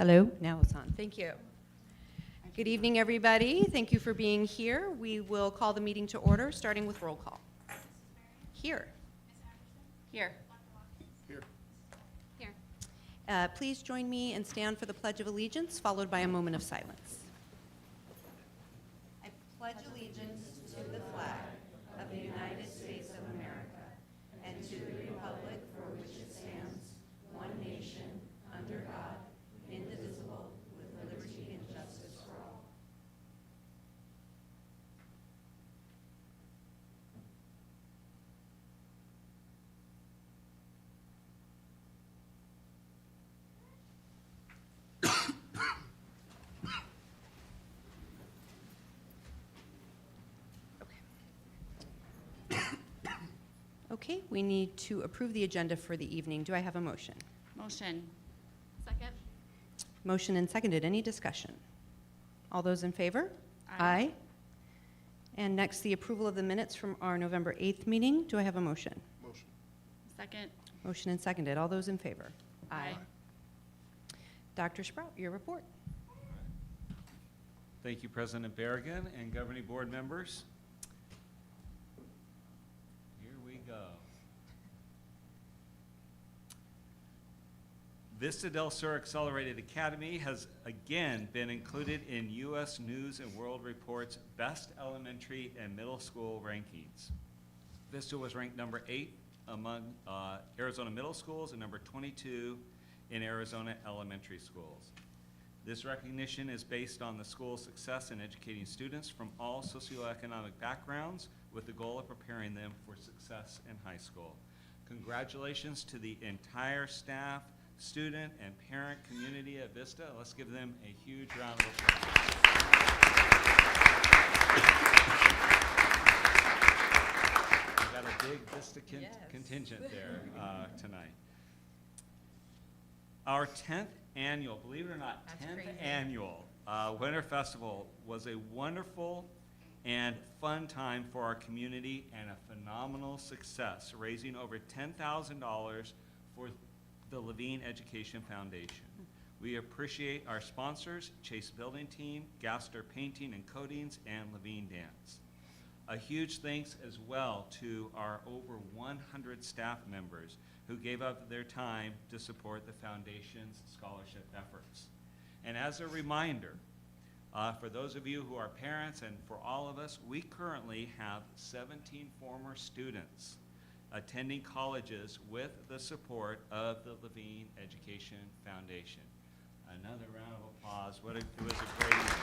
Hello, now it's on. Thank you. Good evening, everybody. Thank you for being here. We will call the meeting to order, starting with roll call. Here. Here. Here. Here. Please join me and stand for the Pledge of Allegiance, followed by a moment of silence. I pledge allegiance to the flag of the United States of America and to the republic for which it stands, one nation, under God, indivisible, with liberty and justice for all. Okay, we need to approve the agenda for the evening. Do I have a motion? Motion. Second. Motion and seconded. Any discussion? All those in favor? Aye. And next, the approval of the minutes from our November 8th meeting. Do I have a motion? Motion. Second. Motion and seconded. All those in favor? Aye. Dr. Sprout, your report. Thank you, President Berrigan and governing board members. Here we go. Vista del Sur Accelerated Academy has again been included in U.S. News and World Report's Best Elementary and Middle School rankings. Vista was ranked number 8 among Arizona middle schools and number 22 in Arizona elementary schools. This recognition is based on the school's success in educating students from all socioeconomic backgrounds with the goal of preparing them for success in high school. Congratulations to the entire staff, student, and parent community at Vista. Let's give them a huge round of applause. We've got a big Vista contingent there tonight. Our 10th annual, believe it or not, That's 10th crazy. annual Winter Festival was a wonderful and fun time for our community and a phenomenal success, raising over $10,000 for the Levine Education Foundation. We appreciate our sponsors, Chase Building Team, Gaster Painting and Coatings, and Levine Dance. A huge thanks as well to our over 100 staff members who gave up their time to support the foundation's scholarship efforts. And as a reminder, for those of you who are parents and for all of us, we currently have 17 former students attending colleges with the support of the Levine Education Foundation. Another round of applause. It was a great evening.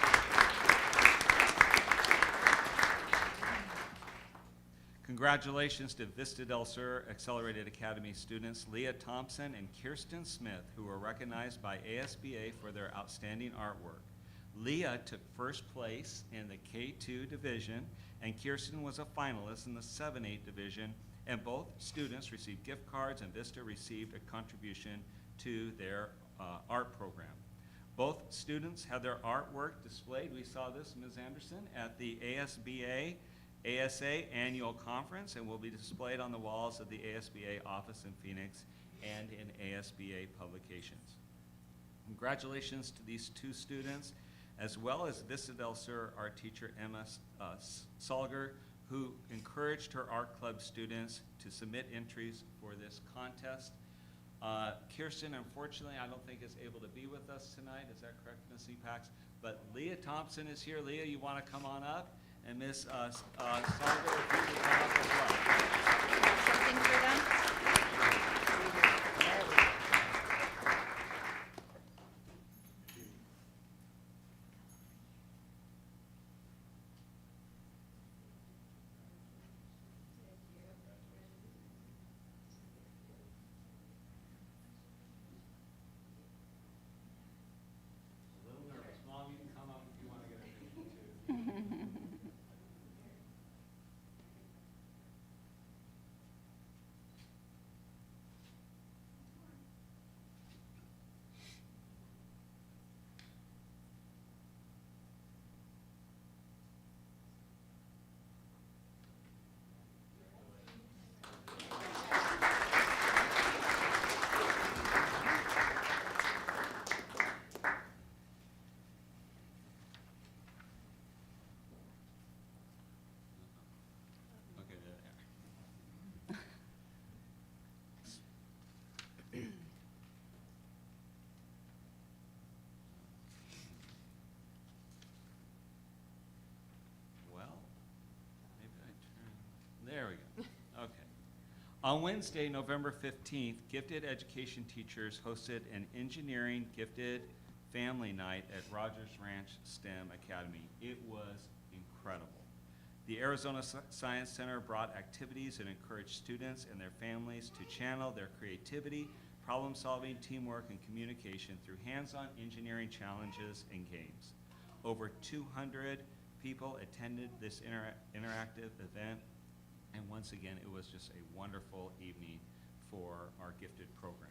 Congratulations to Vista del Sur Accelerated Academy students Leah Thompson and Kirsten Smith, who were recognized by ASBA for their outstanding artwork. Leah took first place in the K2 division, and Kirsten was a finalist in the 7-8 division, and both students received gift cards, and Vista received a contribution to their art program. Both students had their artwork displayed. We saw this, Ms. Anderson, at the ASBA ASA annual conference, and will be displayed on the walls of the ASBA office in Phoenix and in ASBA publications. Congratulations to these two students, as well as Vista del Sur art teacher Emma Salger, who encouraged her art club students to submit entries for this contest. Kirsten, unfortunately, I don't think is able to be with us tonight. Is that correct, Ms. Epax? But Leah Thompson is here. Leah, you want to come on up? And Ms. Salger, if you could come up as well. Something for them? There we go. A little nervous. Mom, you can come up if you want to get a picture too. On Wednesday, November 15th, gifted education teachers hosted an engineering gifted family night at Rogers Ranch STEM Academy. It was incredible. The Arizona Science Center brought activities that encouraged students and their families to channel their creativity, problem solving, teamwork, and communication through hands-on engineering challenges and games. Over 200 people attended this interactive event, and once again, it was just a wonderful evening for our gifted program.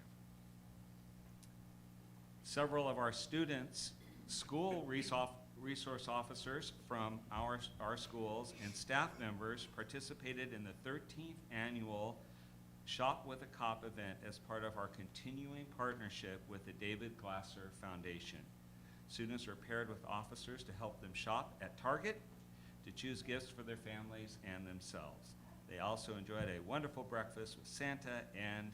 Several of our students, school resource officers from our schools, and staff members participated in the 13th annual Shop with a Cop event as part of our continuing partnership with the David Glasser Foundation. Students were paired with officers to help them shop at Target, to choose gifts for their families and themselves. They also enjoyed a wonderful breakfast with Santa and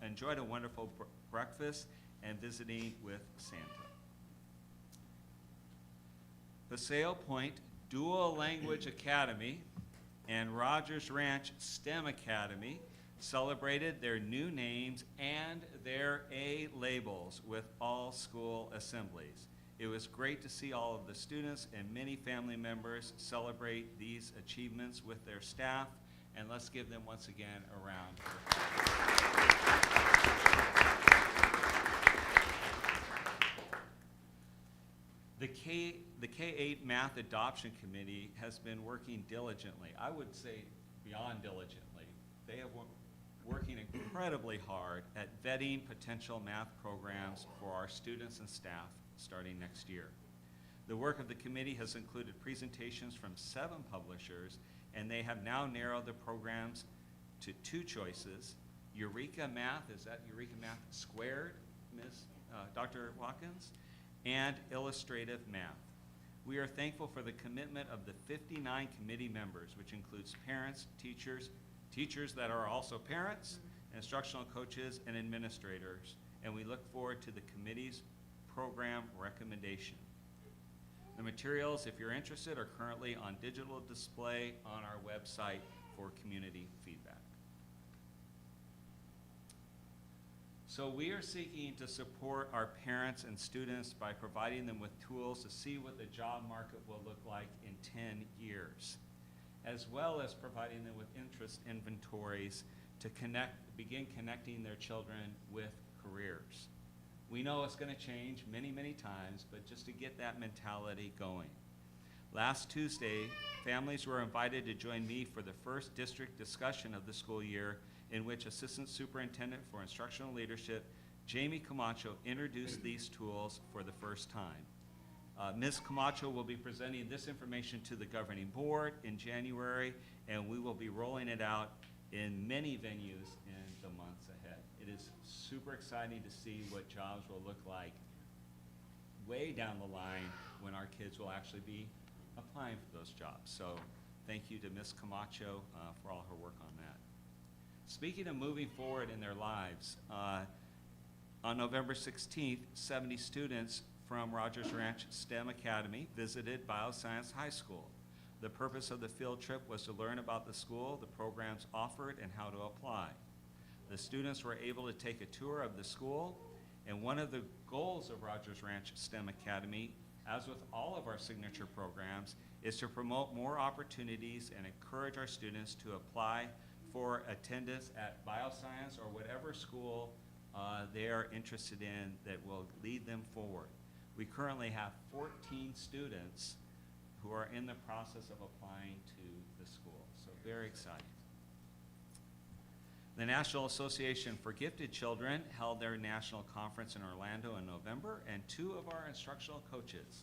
enjoyed a wonderful breakfast and visiting with Santa. Paseo Point Dual Language Academy and Rogers Ranch STEM Academy celebrated their new names and their A labels with all school assemblies. It was great to see all of the students and many family members celebrate these achievements with their staff, and let's give them once again a round of applause. The K-8 Math Adoption Committee has been working diligently. I would say beyond diligently. They have working incredibly hard at vetting potential math programs for our students and staff starting next year. The work of the committee has included presentations from 7 publishers, and they have now narrowed the programs to 2 choices. Eureka Math, is that Eureka Math Squared, Dr. Watkins? And Illustrative Math. We are thankful for the commitment of the 59 committee members, which includes parents, teachers that are also parents, instructional coaches, and administrators, and we look forward to the committee's program recommendation. The materials, if you're interested, are currently on digital display on our website for community feedback. So we are seeking to support our parents and students by providing them with tools to see what the job market will look like in 10 years, as well as providing them with interest inventories to begin connecting their children with careers. We know it's going to change many, many times, but just to get that mentality going. Last Tuesday, families were invited to join me for the first district discussion of the school year, in which Assistant Superintendent for Instructional Leadership, Jamie Camacho, introduced these tools for the first time. Ms. Camacho will be presenting this information to the governing board in January, and we will be rolling it out in many venues in the months ahead. It is super exciting to see what jobs will look like way down the line when our kids will actually be applying for those jobs. So thank you to Ms. Camacho for all her work on that. Speaking of moving forward in their lives, on November 16th, 70 students from Rogers Ranch STEM Academy visited Bioscience High School. The purpose of the field trip was to learn about the school, the programs offered, and how to apply. The students were able to take a tour of the school, and one of the goals of Rogers Ranch STEM Academy, as with all of our signature programs, is to promote more opportunities and encourage our students to apply for attendance at bioscience or whatever school they are interested in that will lead them forward. We currently have 14 students who are in the process of applying to the school, so very exciting. The National Association for Gifted Children held their national conference in Orlando in November, and 2 of our instructional coaches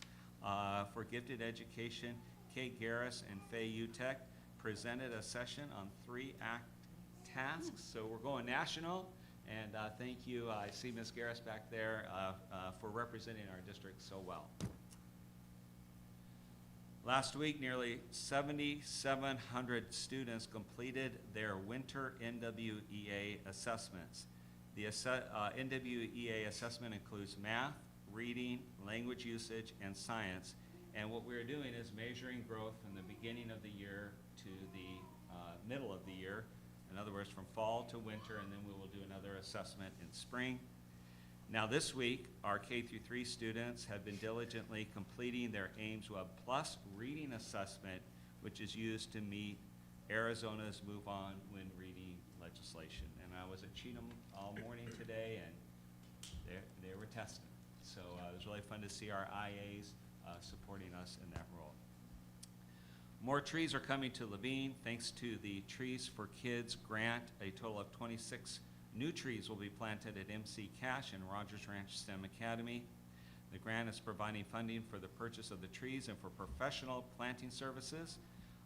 for gifted education, Kate Garris and Faye Utek, presented a session on 3 tasks. So we're going national, and thank you. I see Ms. Garris back there for representing our district so well. Last week, nearly 7,700 students completed their winter NWEA assessments. The NWEA assessment includes math, reading, language usage, and science. And what we're doing is measuring growth from the beginning of the year to the middle of the year, In other words, from fall to winter, and then we will do another assessment in spring. Now this week, our K through 3 students have been diligently completing their Ames Web Plus reading assessment, which is used to meet Arizona's Move On when reading legislation. And I was at Cheatham all morning today, and they were testing. So it was really fun to see our IAs supporting us in that role. More trees are coming to Levine thanks to the Trees for Kids grant. A total of 26 new trees will be planted at MC Cash and Rogers Ranch STEM Academy. The grant is providing funding for the purchase of the trees and for professional planting services.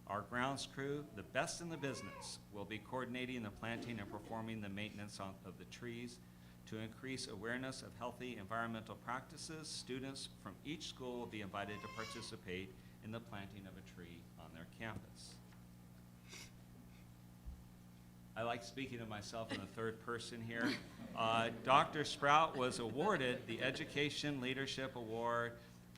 Our grounds crew, the best in the business, will be coordinating the planting and performing the maintenance of the trees. To increase awareness of healthy environmental practices, students from each school will be invited to participate in the planting of a tree on their campus. I like speaking of myself in the third person here. Dr. Sprout was awarded the Education Leadership Award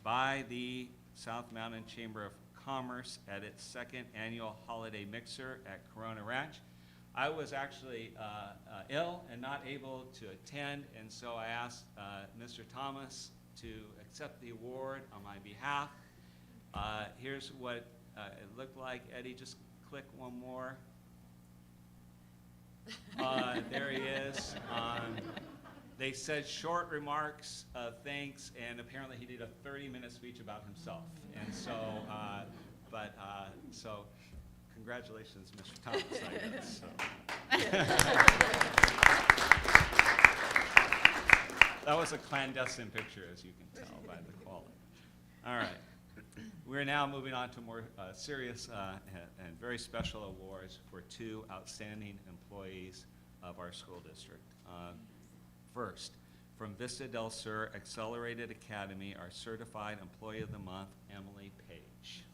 by the South Mountain Chamber of Commerce at its second annual holiday mixer at Corona Ranch. I was actually ill and not able to attend, and so I asked Mr. Thomas to accept the award on my behalf. Here's what it looked like. Eddie, just click one more. There he is. They said short remarks, thanks, and apparently he did a 30-minute speech about himself. And so, so congratulations, Mr. Thomas, I guess. That was a clandestine picture, as you can tell by the quality. All right. We're now moving on to more serious and very special awards for 2 outstanding employees of our school district. First, from Vista del Sur Accelerated Academy, our Certified Employee of the Month, Emily Page.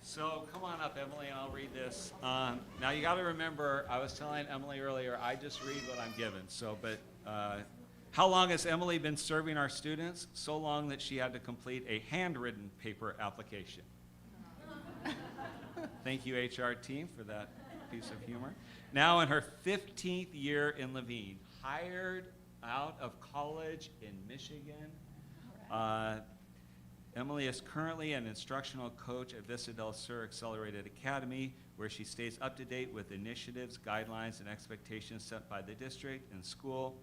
So come on up, Emily, and I'll read this. Now you got to remember, I was telling Emily earlier, I just read what I'm given. So, but how long has Emily been serving our students? So long that she had to complete a handwritten paper application. Thank you, HR team, for that piece of humor. Now in her 15th year in Levine, hired out of college in Michigan. Emily is currently an instructional coach at Vista del Sur Accelerated Academy, where she stays up to date with initiatives, guidelines, and expectations set by the district and school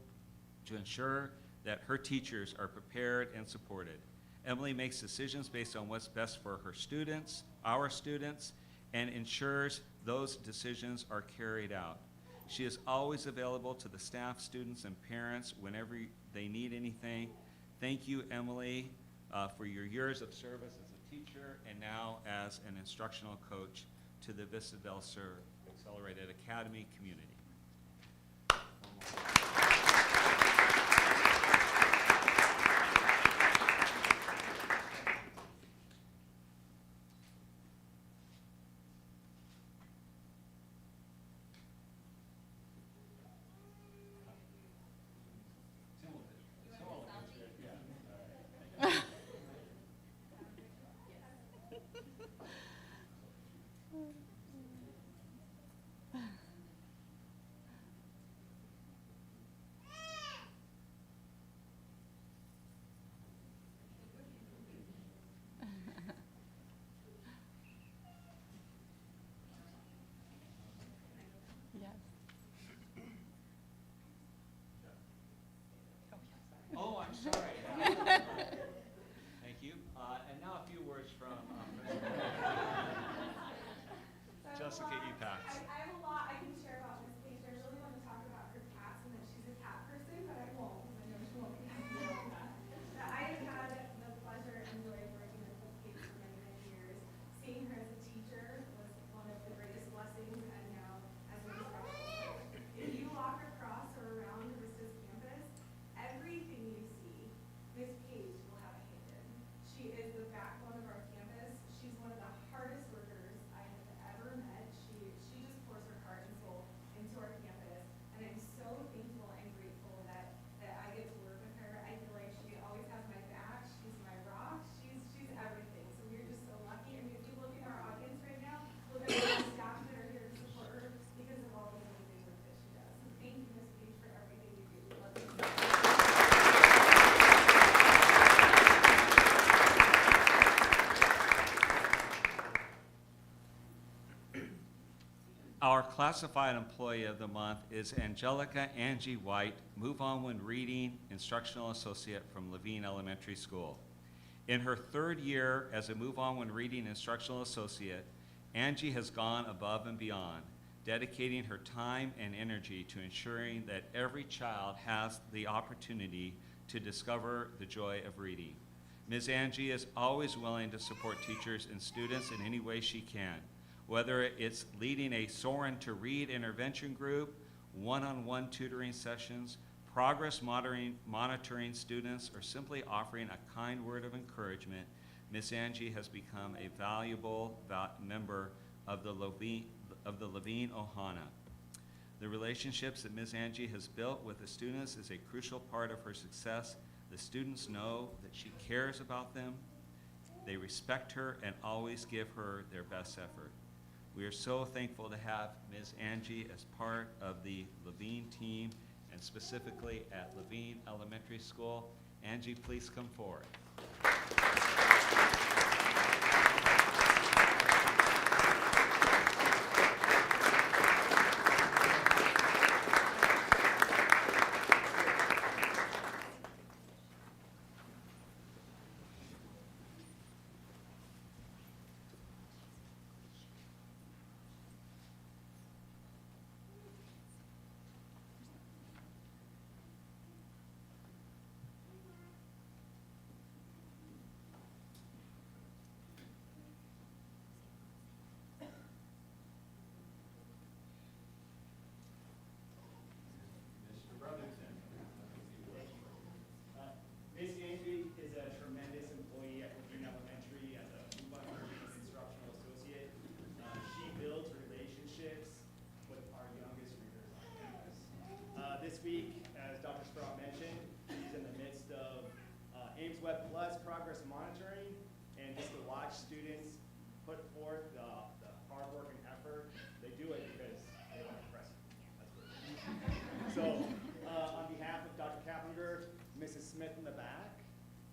to ensure that her teachers are prepared and supported. Emily makes decisions based on what's best for her students, our students, and ensures those decisions are carried out. She is always available to the staff, students, and parents whenever they need anything. Thank you, Emily, for your years of service as a teacher and now as an instructional coach to the Vista del Sur Accelerated Academy community. Oh, I'm sorry. Thank you. And now a few words from Jessica Epax. I have a lot I can share about Miss Page. I really want to talk about her cats and that she's a cat person, but I won't because I know she won't be happy about that. But I have had the pleasure and joy of working with Miss Page for many, many years. Seeing her as a teacher was one of the greatest blessings, and now as an instructional coach. If you walk across or around Vista's campus, everything you see, Miss Page will have a hand in. She is the backbone of our campus. She's one of the hardest workers I have ever met. She just pours Our classified employee of the month is Angelica Angie White, Move On When Reading Instructional Associate from Levine Elementary School. In her third year as a Move On When Reading Instructional Associate, Angie has gone above and beyond, dedicating her time and energy to ensuring that every child has the opportunity to discover the joy of reading. Ms. Angie is always willing to support teachers and students in any way she can, whether it's leading a Soarin' to Read intervention group, one-on-one tutoring sessions, progress monitoring students, or simply offering a kind word of encouragement. Ms. Angie has become a valuable member of the Levine Ohana. The relationships that Ms. Angie has built with the students is a crucial part of her success. The students know that she cares about them. They respect her and always give her their best effort. We are so thankful to have Ms. Angie as part of the Levine team, and specifically at Levine Elementary School. Angie, please come forward. Mr. Brotherton. Miss Angie is a tremendous employee at Levine Elementary as a Move On Learning Instructional Associate. She builds relationships with our youngest readers on campus. This week, as Dr. Sprout mentioned, she's in the midst of Ames Web Plus progress monitoring, and just to watch students put forth the hard work and effort, they do it because they want to impress you. That's what it is. So, on behalf of Dr. Kaplinger, Mrs. Smith in the back,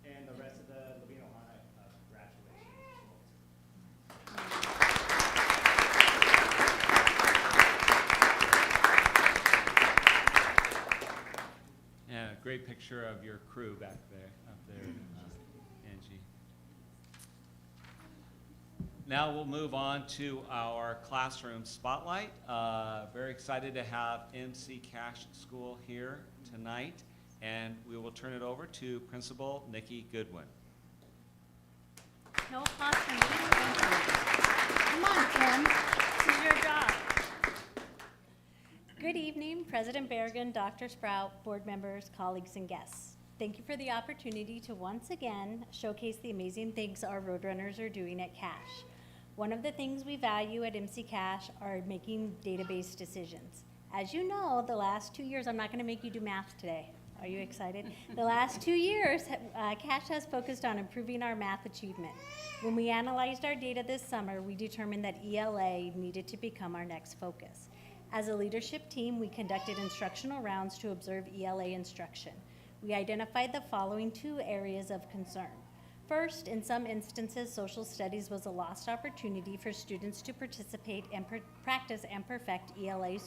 and the rest of the Levine Ohana, congratulations. Yeah, a great picture of your crew back there, up there, Angie. Now we'll move on to our classroom spotlight. Very excited to have MC Cash School here tonight, and we will turn it over to Principal Nikki Goodwin. No applause for me. Come on, Kim. This is your job. Good evening, President Berrigan, Dr. Sprout, board members, colleagues, and guests. Thank you for the opportunity to once again showcase the amazing things our Roadrunners are doing at CASH. One of the things we value at MC Cash are making database decisions. As you know, the last 2 years, I'm not going to make you do math today. Are you excited? The last 2 years, CASH has focused on improving our math achievement. When we analyzed our data this summer, we determined that ELA needed to become our next focus. As a leadership team, we conducted instructional rounds to observe ELA instruction. We identified the following 2 areas of concern. First, in some instances, social studies was a lost opportunity for students to participate and practice and perfect ELA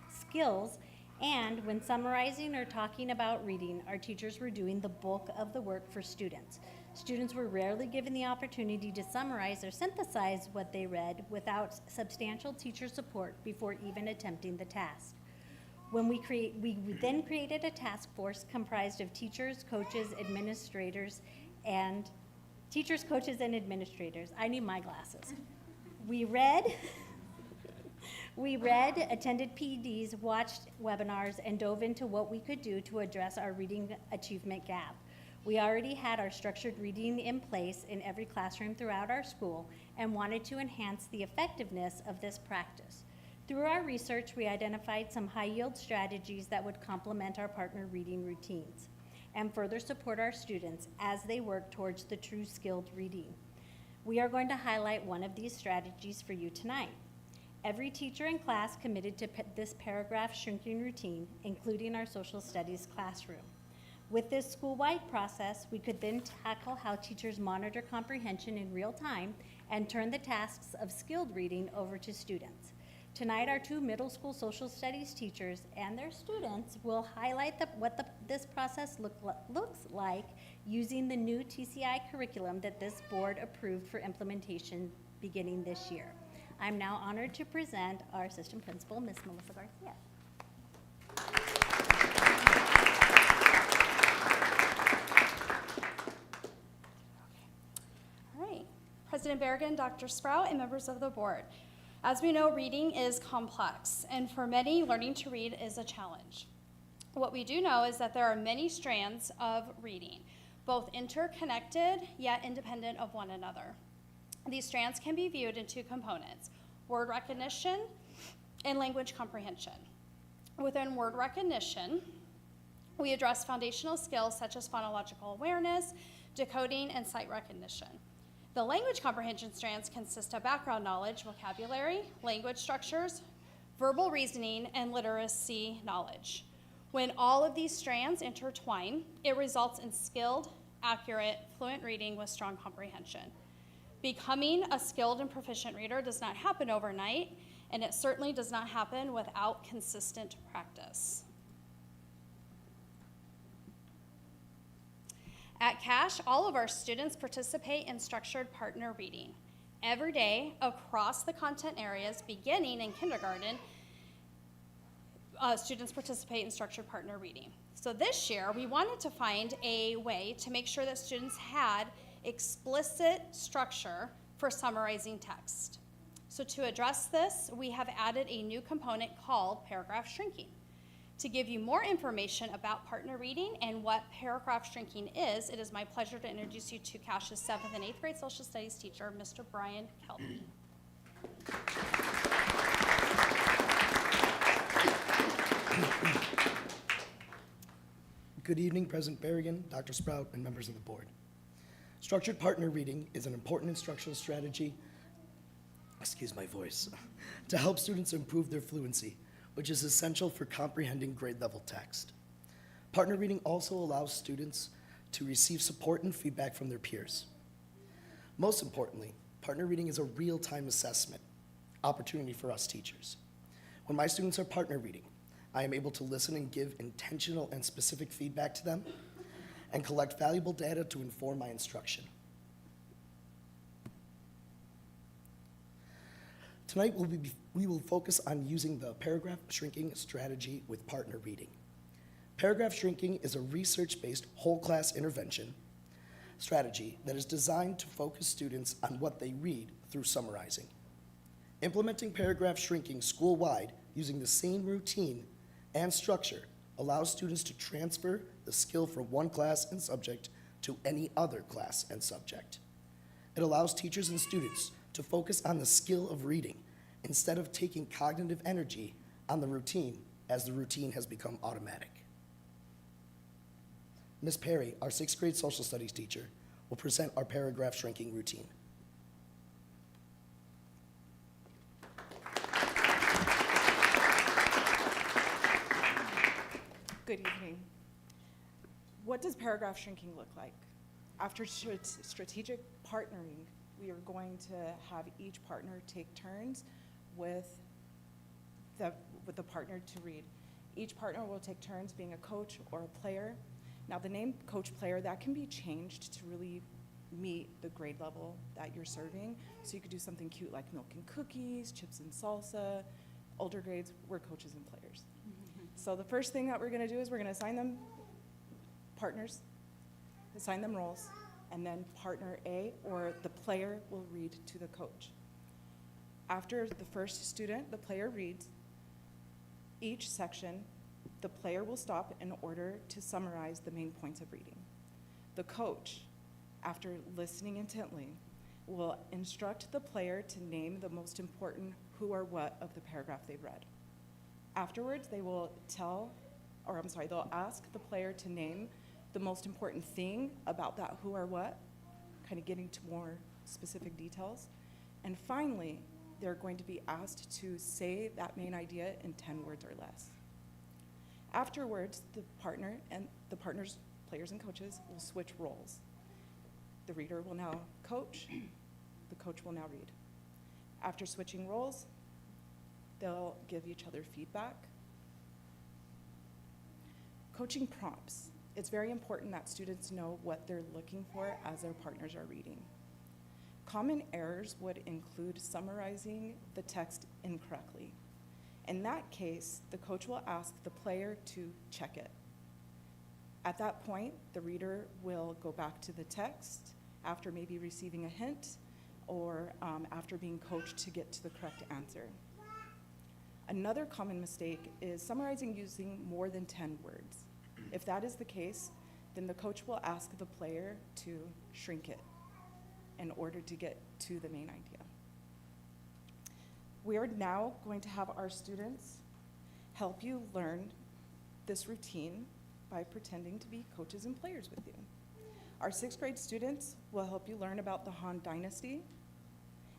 skills. And when summarizing or talking about reading, our teachers were doing the bulk of the work for students. Students were rarely given the opportunity to summarize or synthesize what they read without substantial teacher support before even attempting the task. When we then created a task force comprised of teachers, coaches, administrators, and I need my glasses. We read, attended PEDs, watched webinars, and dove into what we could do to address our reading achievement gap. We already had our structured reading in place in every classroom throughout our school and wanted to enhance the effectiveness of this practice. Through our research, we identified some high-yield strategies that would complement our partner reading routines and further support our students as they work towards the true skilled reading. We are going to highlight one of these strategies for you tonight. Every teacher in class committed to this paragraph shrinking routine, including our social studies classroom. With this school-wide process, we could then tackle how teachers monitor comprehension in real time and turn the tasks of skilled reading over to students. Tonight, our two middle school social studies teachers and their students will highlight this process looks like using the new TCI curriculum that this board approved for implementation beginning this year. I'm now honored to present our assistant principal, Ms. Melissa Garcia. All right. President Berrigan, Dr. Sprout, and members of the board. As we know, reading is complex, and for many, learning to read is a challenge. What we do know is that there are many strands of reading, both interconnected yet independent of one another. These strands can be viewed in two components: word recognition and language comprehension. Within word recognition, we address foundational skills such as phonological awareness, decoding, and sight recognition. The language comprehension strands consist of background knowledge, vocabulary, language structures, verbal reasoning, and literacy knowledge. When all of these strands intertwine, it results in skilled, accurate, fluent reading with strong comprehension. Becoming a skilled and proficient reader does not happen overnight, and it certainly does not happen without consistent practice. At CASH, all of our students participate in structured partner reading. Every day, across the content areas, beginning in kindergarten, students participate in structured partner reading. So this year, we wanted to find a way to make sure that students had explicit structure for summarizing text. So to address this, we have added a new component called paragraph shrinking. To give you more information about partner reading and what paragraph shrinking is, it is my pleasure to introduce you to CASH's 7th and 8th grade social studies teacher, Mr. Brian Kelby. Good evening, President Berrigan, Dr. Sprout, and members of the board. Structured partner reading is an important instructional strategy, excuse my voice, to help students improve their fluency, which is essential for comprehending grade-level text. Partner reading also allows students to receive support and feedback from their peers. Most importantly, partner reading is a real-time assessment opportunity for us teachers. When my students are partner reading, I am able to listen and give intentional and specific feedback to them and collect valuable data to inform my instruction. Tonight, we will focus on using the paragraph shrinking strategy with partner reading. Paragraph shrinking is a research-based whole class intervention strategy that is designed to focus students on what they read through summarizing. Implementing paragraph shrinking school-wide using the same routine and structure allows students to transfer the skill from one class and subject to any other class and subject. It allows teachers and students to focus on the skill of reading instead of taking cognitive energy on the routine, as the routine has become automatic. Ms. Perry, our 6th grade social studies teacher, will present our paragraph shrinking routine. Good evening. What does paragraph shrinking look like? After strategic partnering, we are going to have each partner take turns with the partner to read. Each partner will take turns being a coach or a player. Now the name coach player, that can be changed to really meet the grade level that you're serving. So you could do something cute like milk and cookies, chips and salsa. Older grades, we're coaches and players. So the first thing that we're gonna do is we're gonna assign them partners, assign them roles, and then partner A or the player will read to the coach. After the first student, the player reads, each section, the player will stop in order to summarize the main points of reading. The coach, after listening intently, will instruct the player to name the most important who or what of the paragraph they've read. Afterwards, they'll ask the player to name the most important thing about that who or what, kind of getting to more specific details. And finally, they're going to be asked to say that main idea in 10 words or less. Afterwards, the partner and the partners, players and coaches, will switch roles. The reader will now coach, the coach will now read. After switching roles, They'll give each other feedback. Coaching prompts. It's very important that students know what they're looking for as their partners are reading. Common errors would include summarizing the text incorrectly. In that case, the coach will ask the player to check it. At that point, the reader will go back to the text after maybe receiving a hint or after being coached to get to the correct answer. Another common mistake is summarizing using more than 10 words. If that is the case, then the coach will ask the player to shrink it in order to get to the main idea. We are now going to have our students help you learn this routine by pretending to be coaches and players with you. Our 6th grade students will help you learn about the Han Dynasty,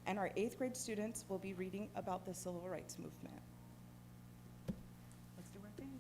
and our 8th grade students will be reading about the Civil Rights Movement. Let's do our thing.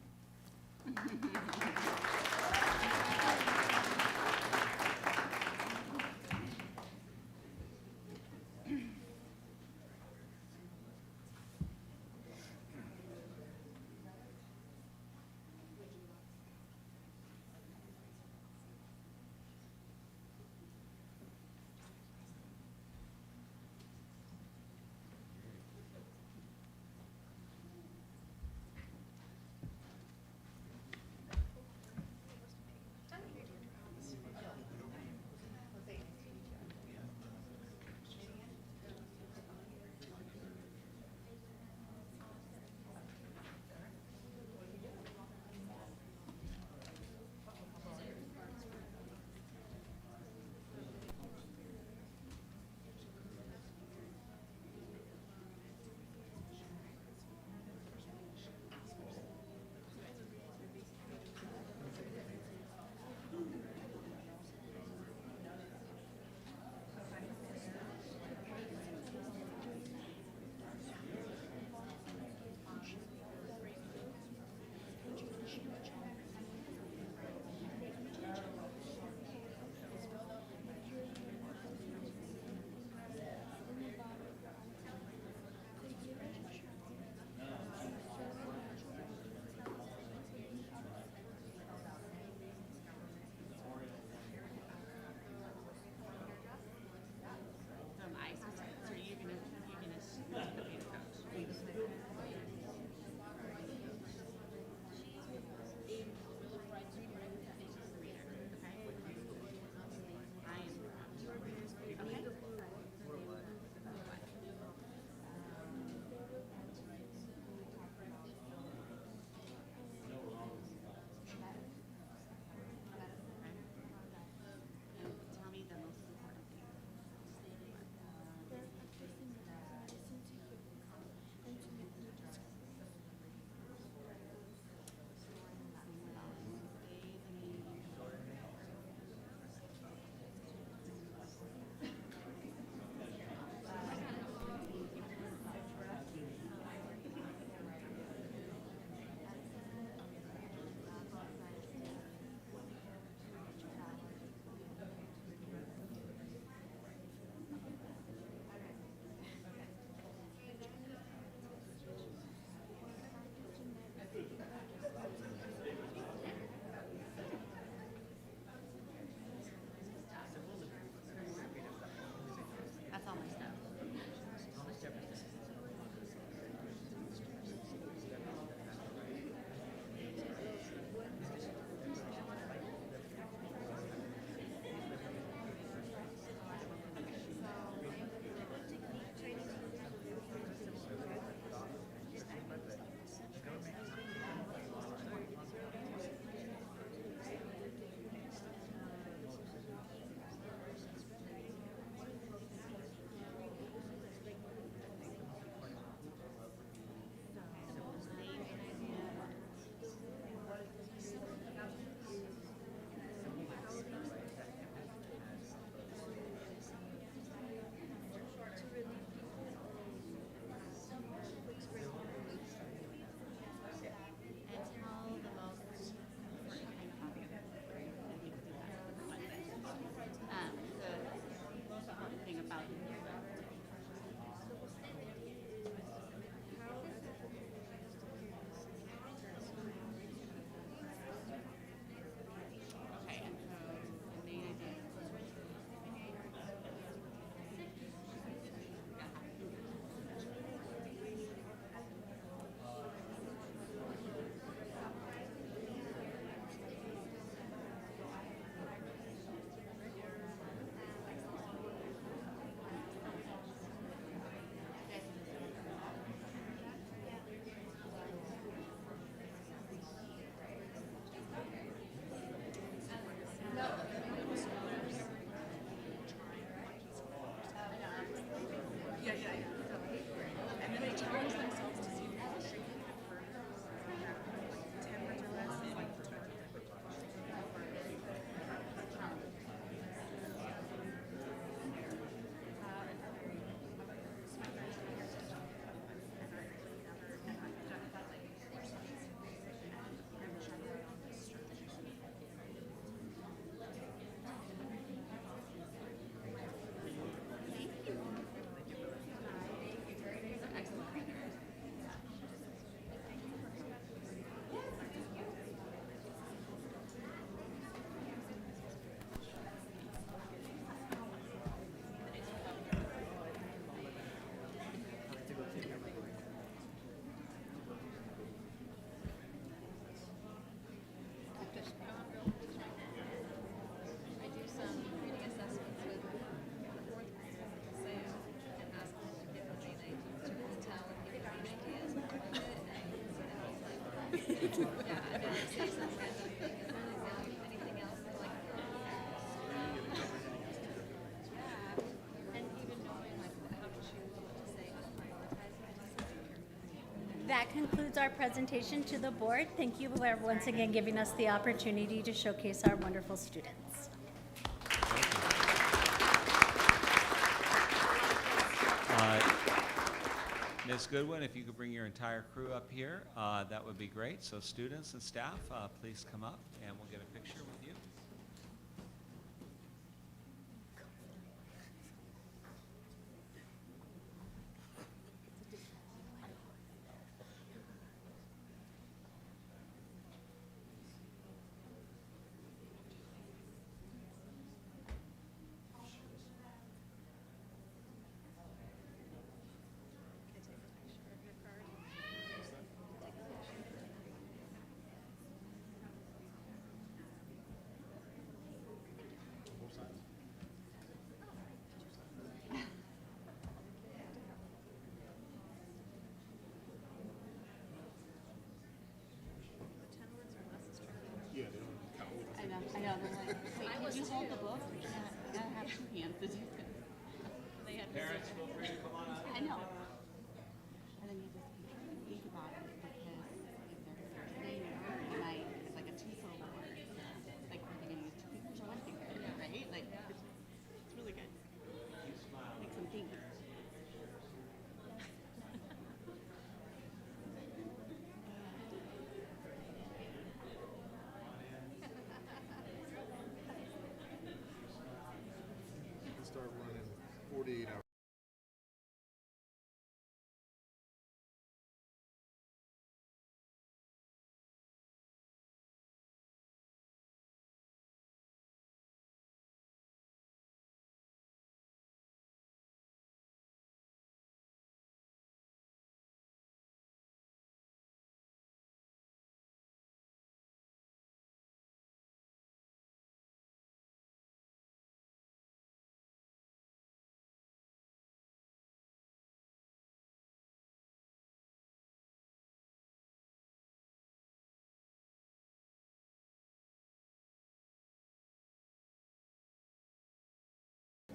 That concludes our presentation to the board. Thank you for once again giving us the opportunity to showcase our wonderful students. Ms. Goodwin, if you could bring your entire crew up here, that would be great. So students and staff, please come up and we'll get a picture with you. I know, they're like, wait, did you hold the book? You gotta have two hands to do it. They have to Parents, feel free to come on up. I know. And then you just think about it because if they're saying a word tonight, it's like a two-syllable word. Like, are they gonna use two fingers or one finger, right? Like, it's really good. Makes them think. Start running 48 hours.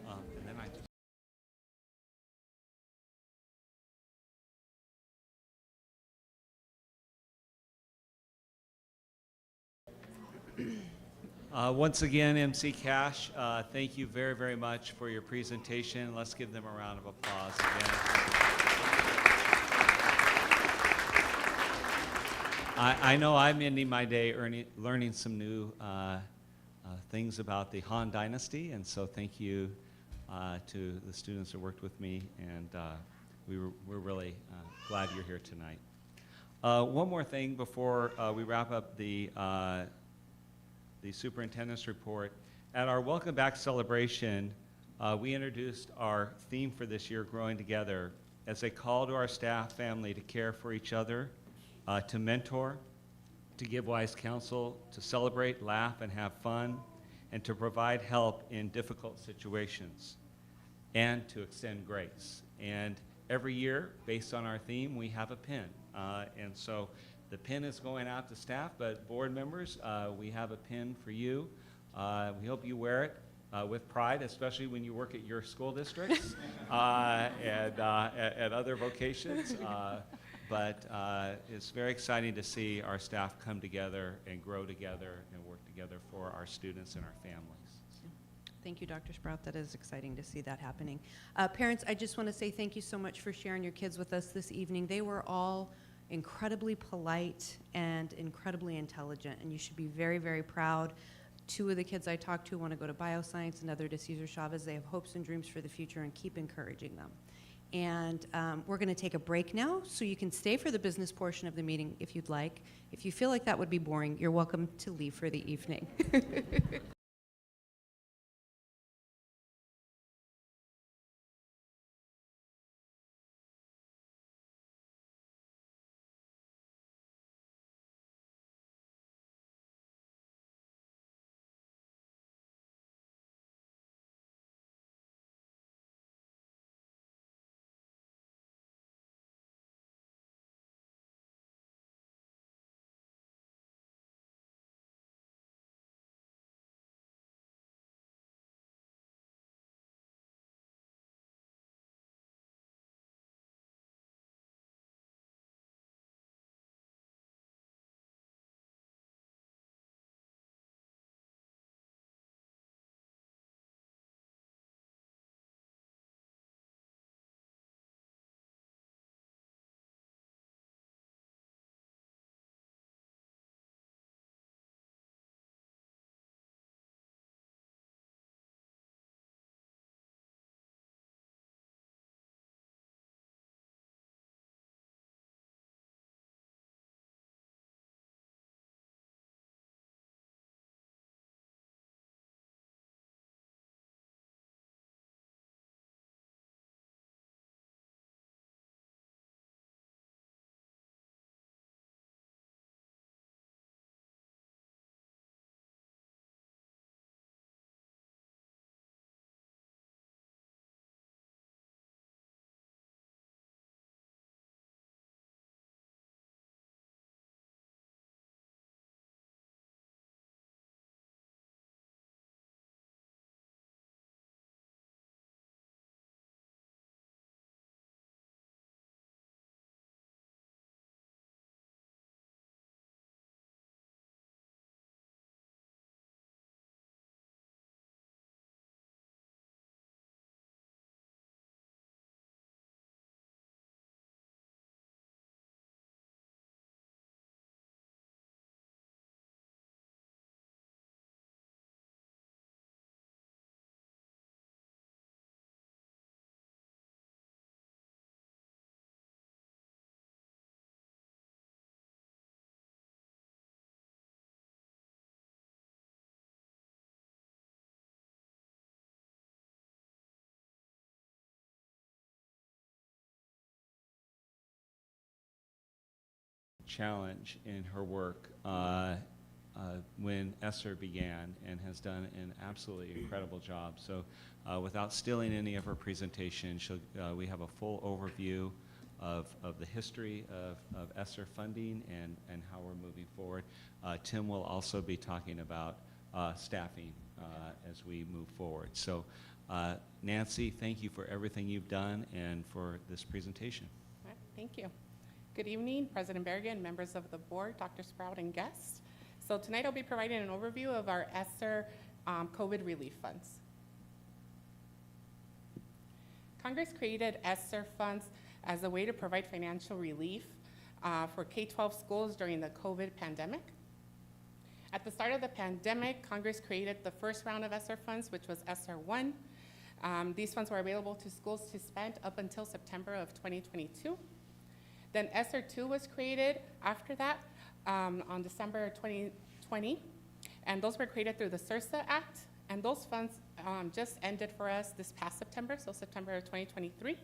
And then I just once again, MC Cash, thank you very, very much for your presentation. Let's give them a round of applause again. I know I'm ending my day learning some new things about the Han Dynasty, and so thank you to the students that worked with me, and we're really glad you're here tonight. One more thing before we wrap up the superintendent's report. At our Welcome Back celebration, we introduced our theme for this year, Growing Together, as a call to our staff family to care for each other, to mentor, to give wise counsel, to celebrate, laugh, and have fun, and to provide help in difficult situations, and to extend grace. And every year, based on our theme, we have a pin. And so the pin is going out to staff, but board members, we have a pin for you. We hope you wear it with pride, especially when you work at your school districts and at other vocations. But it's very exciting to see our staff come together and grow together and work together for our students and our families. Thank you, Dr. Sprout. That is exciting to see that happening. Parents, I just want to say thank you so much for sharing your kids with us this evening. They were all incredibly polite and incredibly intelligent, and you should be very, very proud. Two of the kids I talked to want to go to bioscience, another to Cesar Chavez. They have hopes and dreams for the future, and keep encouraging them. And we're going to take a break now, so you can stay for the business portion of the meeting if you'd like. If you feel like that would be boring, you're welcome to leave for the evening. challenge in her work when Esther began, and has done an absolutely incredible job. So without stealing any of her presentation, we have a full overview of the history of ESSER funding and how we're moving forward. Tim will also be talking about staffing as we move forward. So Nancy, thank you for everything you've done and for this presentation. All right, thank you. Good evening, President Berrigan, members of the board, Dr. Sprout, and guests. So tonight I'll be providing an overview of our ESSER COVID relief funds. Congress created ESSER funds as a way to provide financial relief for K-12 schools during the COVID pandemic. At the start of the pandemic, Congress created the first round of ESSER funds, which was ESSER 1. These funds were available to schools to spend up until September of 2022. Then ESSER 2 was created after that on December 2020, and those were created through the CRSA Act, and those funds just ended for us this past September, so September of 2023.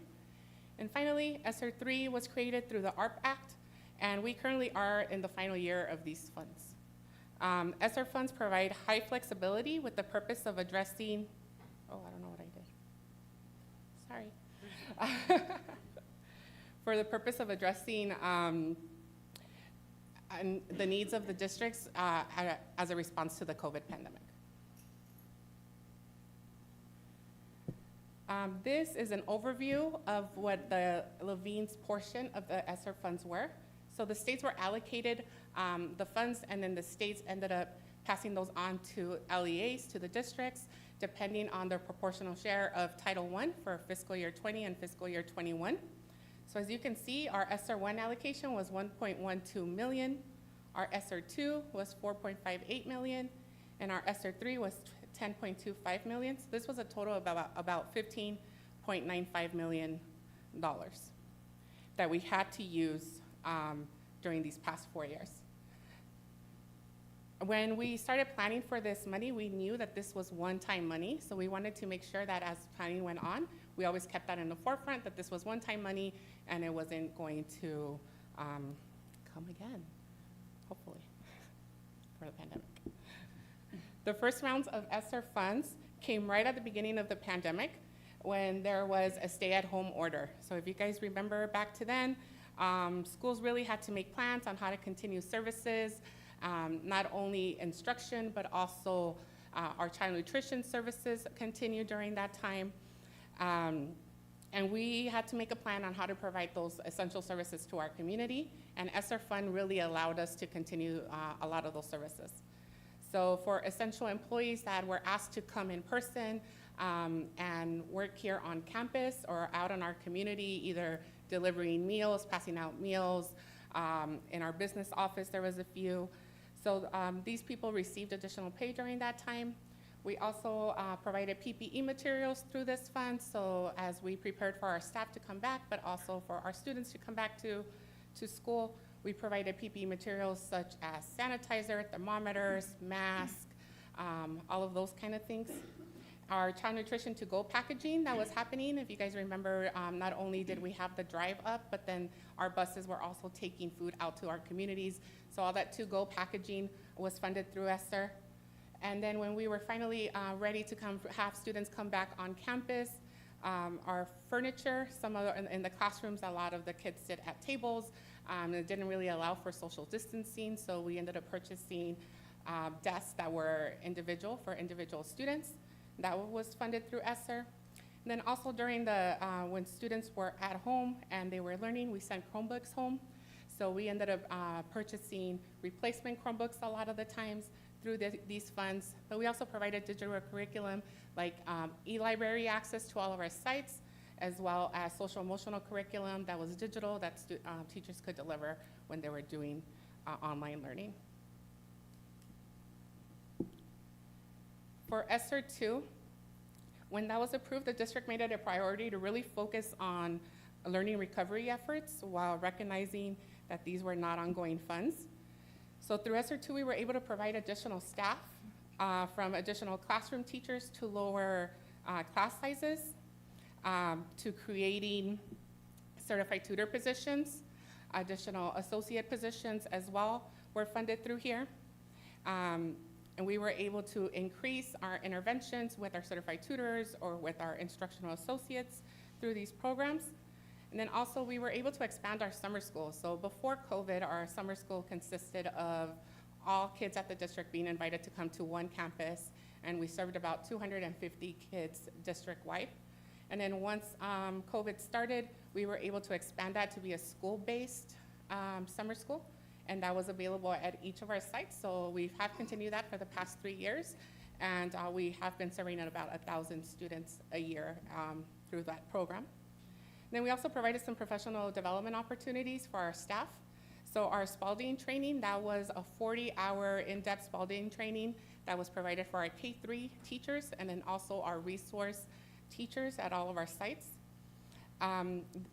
And finally, ESSER 3 was created through the ARP Act, and we currently are in the final year of these funds. ESSER funds provide high flexibility with the purpose of addressing, oh, I don't know what I did. Sorry. For the purpose of addressing and the needs of the districts as a response to the COVID pandemic. This is an overview of what the Levine's portion of the ESSER funds were. So the states were allocated the funds, and then the states ended up passing those on to LEAs, to the districts, depending on their proportional share of Title I for fiscal year 20 and fiscal year 21. So as you can see, our ESSER 1 allocation was $1.12 million, our ESSER 2 was $4.58 million, and our ESSER 3 was $10.25 million. So this was a total of about $15.95 million that we had to use during these past 4 years. When we started planning for this money, we knew that this was one-time money, so we wanted to make sure that as planning went on, we always kept that in the forefront, that this was one-time money and it wasn't going to come again, hopefully, for the pandemic. The first rounds of ESSER funds came right at the beginning of the pandemic when there was a stay-at-home order. So if you guys remember back to then, schools really had to make plans on how to continue services, not only instruction, but also our child nutrition services continued during that time. And we had to make a plan on how to provide those essential services to our community, and ESSER Fund really allowed us to continue a lot of those services. So for essential employees that were asked to come in person and work here on campus or out in our community, either delivering meals, passing out meals, in our business office there was a few. So these people received additional pay during that time. We also provided PPE materials through this fund, so as we prepared for our staff to come back, but also for our students to come back to school, we provided PPE materials such as sanitizer, thermometers, masks, all of those kind of things. Our child nutrition to go packaging that was happening, if you guys remember, not only did we have the drive up, but then our buses were also taking food out to our communities. So all that to go packaging was funded through ESSER. And then when we were finally ready to have students come back on campus, our furniture, in the classrooms, a lot of the kids sit at tables. It didn't really allow for social distancing, so we ended up purchasing desks that were individual for individual students. That was funded through ESSER. And then also during when students were at home and they were learning, we sent Chromebooks home. So we ended up purchasing replacement Chromebooks a lot of the times through these funds. But we also provided digital curriculum like e-library access to all of our sites, as well as social emotional curriculum that was digital that teachers could deliver when they were doing online learning. For ESSER 2, when that was approved, the district made it a priority to really focus on learning recovery efforts while recognizing that these were not ongoing funds. So through ESSER 2, we were able to provide additional staff, from additional classroom teachers to lower class sizes, to creating certified tutor positions, Additional associate positions as well were funded through here. And we were able to increase our interventions with our certified tutors or with our instructional associates through these programs. And then also we were able to expand our summer school. So before COVID, our summer school consisted of all kids at the district being invited to come to one campus, and we served about 250 kids district-wide. And then once COVID started, we were able to expand that to be a school-based summer school, and that was available at each of our sites. So we have continued that for the past 3 years, and we have been serving at about 1,000 students a year through that program. Then we also provided some professional development opportunities for our staff. So our Spalding training, that was a 40-hour in-depth Spalding training that was provided for our K-3 teachers and then also our resource teachers at all of our sites.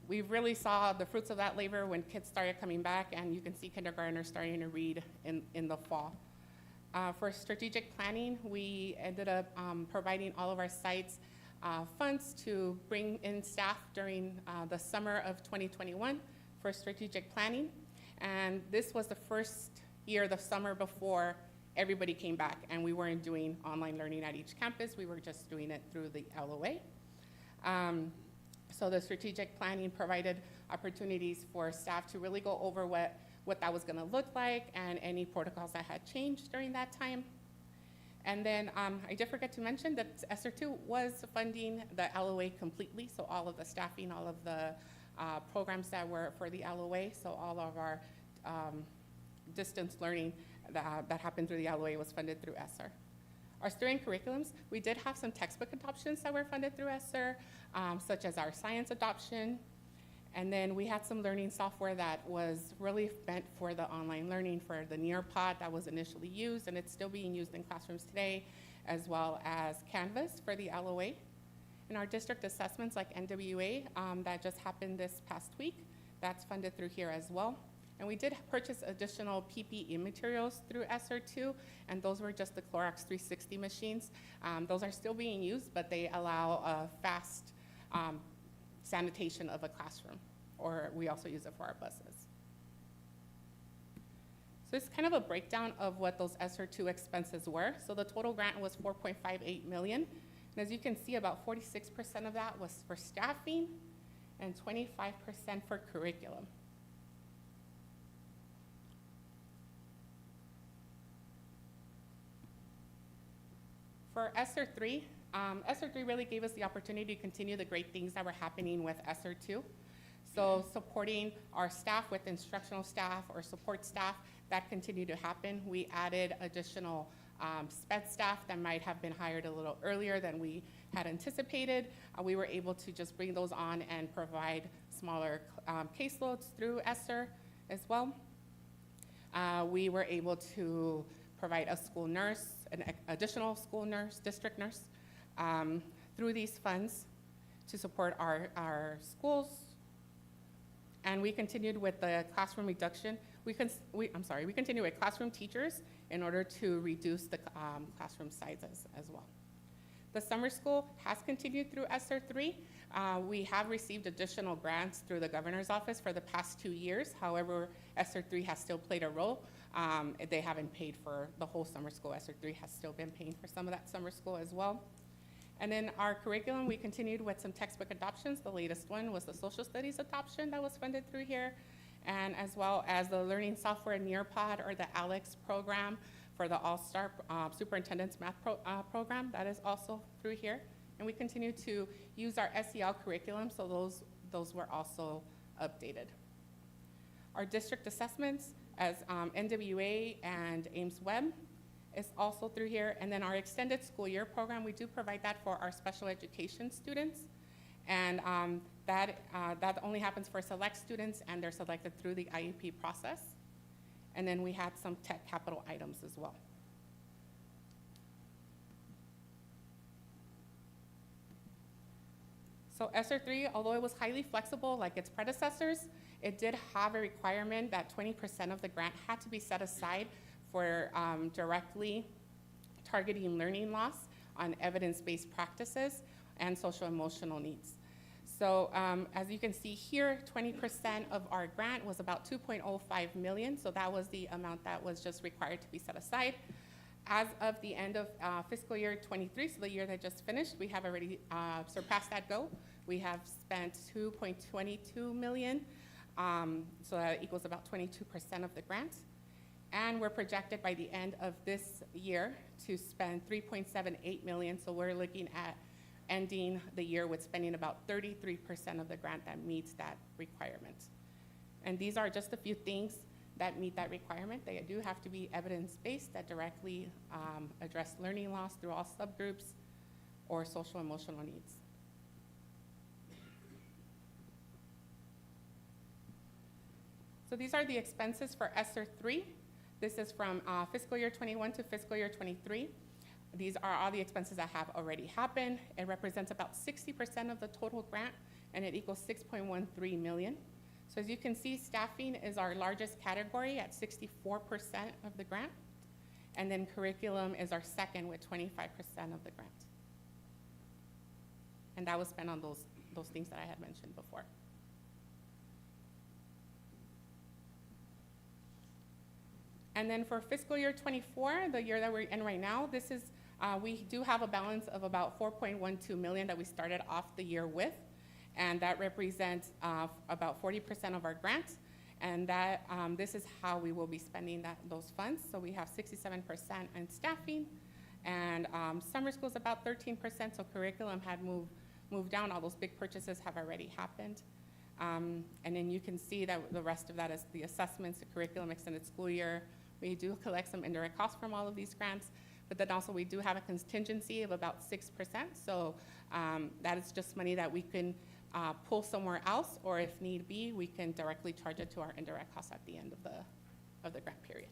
We really saw the fruits of that labor when kids started coming back, and you can see kindergartners starting to read in the fall. For strategic planning, we ended up providing all of our sites funds to bring in staff during the summer of 2021 for strategic planning. And this was the first year, the summer before everybody came back, and we weren't doing online learning at each campus. We were just doing it through the LOA. So the strategic planning provided opportunities for staff to really go over what that was gonna look like and any protocols that had changed during that time. And then I did forget to mention that ESSER II was funding the LOA completely, so all of the staffing, all of the programs that were for the LOA, so all of our distance learning that happened through the LOA was funded through ESSER. Our steering curriculums, we did have some textbook adoptions that were funded through ESSER, such as our science adoption. And then we had some learning software that was really meant for the online learning for the Nearpod that was initially used, and it's still being used in classrooms today, as well as Canvas for the LOA. And our district assessments like NWA that just happened this past week, that's funded through here as well. And we did purchase additional PPE materials through ESSER II, and those were just the Clorox 360 machines. Those are still being used, but they allow a fast sanitation of a classroom, or we also use it for our buses. So it's kind of a breakdown of what those ESSER II expenses were. So the total grant was $4.58 million. And as you can see, about 46% of that was for staffing and 25% for curriculum. For ESSER III, ESSER III really gave us the opportunity to continue the great things that were happening with ESSER II. So supporting our staff with instructional staff or support staff, that continued to happen. We added additional SPED staff that might have been hired a little earlier than we had anticipated. We were able to just bring those on and provide smaller caseloads through ESSER as well. We were able to provide a school nurse, an additional school nurse, district nurse, through these funds to support our schools. And we continued with the classroom reduction. We continued with classroom teachers in order to reduce the classroom sizes as well. The summer school has continued through ESSER III. We have received additional grants through the governor's office for the past 2 years. However, ESSER III has still played a role. They haven't paid for the whole summer school. ESSER III has still been paying for some of that summer school as well. And then our curriculum, we continued with some textbook adoptions. The latest one was the social studies adoption that was funded through here, and as well as the learning software Nearpod or the ALEX program for the All-Star Superintendent's Math program. That is also through here. And we continue to use our SEL curriculum, so those were also updated. Our district assessments as NWA and Ames Web is also through here. And then our extended school year program, we do provide that for our special education students. And that only happens for select students, and they're selected through the IEP process. And then we had some tech capital items as well. So ESSER III, although it was highly flexible like its predecessors, it did have a requirement that 20% of the grant had to be set aside for directly targeting learning loss on evidence-based practices and social emotional needs. So as you can see here, 20% of our grant was about 2.05 million. So that was the amount that was just required to be set aside. As of the end of fiscal year 23, so the year that just finished, we have already surpassed that goal. We have spent 2.22 million, so that equals about 22% of the grant. And we're projected by the end of this year to spend 3.78 million, so we're looking at ending the year with spending about 33% of the grant that meets that requirement. And these are just a few things that meet that requirement. They do have to be evidence-based that directly address learning loss through all subgroups or social emotional needs. So these are the expenses for ESSER 3. This is from fiscal year 21 to fiscal year 23. These are all the expenses that have already happened. It represents about 60% of the total grant, and it equals 6.13 million. So as you can see, staffing is our largest category at 64% of the grant, and then curriculum is our second with 25% of the grant. And that was spent on those things that I had mentioned before. And then for fiscal year 24, the year that we're in right now, this is, we do have a balance of about 4.12 million that we started off the year with, and that represents about 40% of our grants, and that this is how we will be spending those funds. So we have 67% in staffing, and summer school is about 13%, so curriculum had moved down. All those big purchases have already happened. And then you can see that the rest of that is the assessments, the curriculum, extended school year. We do collect some indirect costs from all of these grants, but then also we do have a contingency of about 6%. So that is just money that we can pull somewhere else, or if need be, we can directly charge it to our indirect costs at the end of the grant period.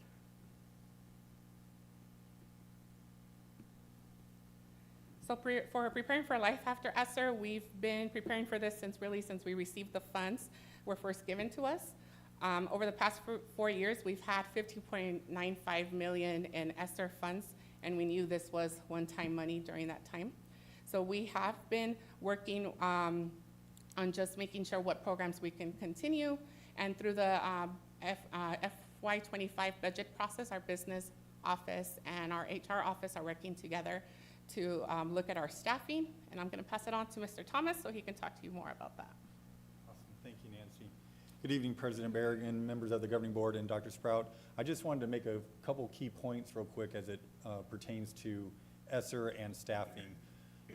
So for preparing for life after ESSER, we've been preparing for this since we received the funds were first given to us. Over the past 4 years, we've had 50.95 million in ESSER funds, and we knew this was one-time money during that time. So we have been working on just making sure what programs we can continue, and through the FY25 budget process, our business office and our HR office are working together to look at our staffing, and I'm going to pass it on to Mr. Thomas so he can talk to you more about that. Awesome. Thank you, Nancy. Good evening, President Berrigan, members of the governing board, and Dr. Sprout. I just wanted to make a couple key points real quick as it pertains to ESSER and staffing.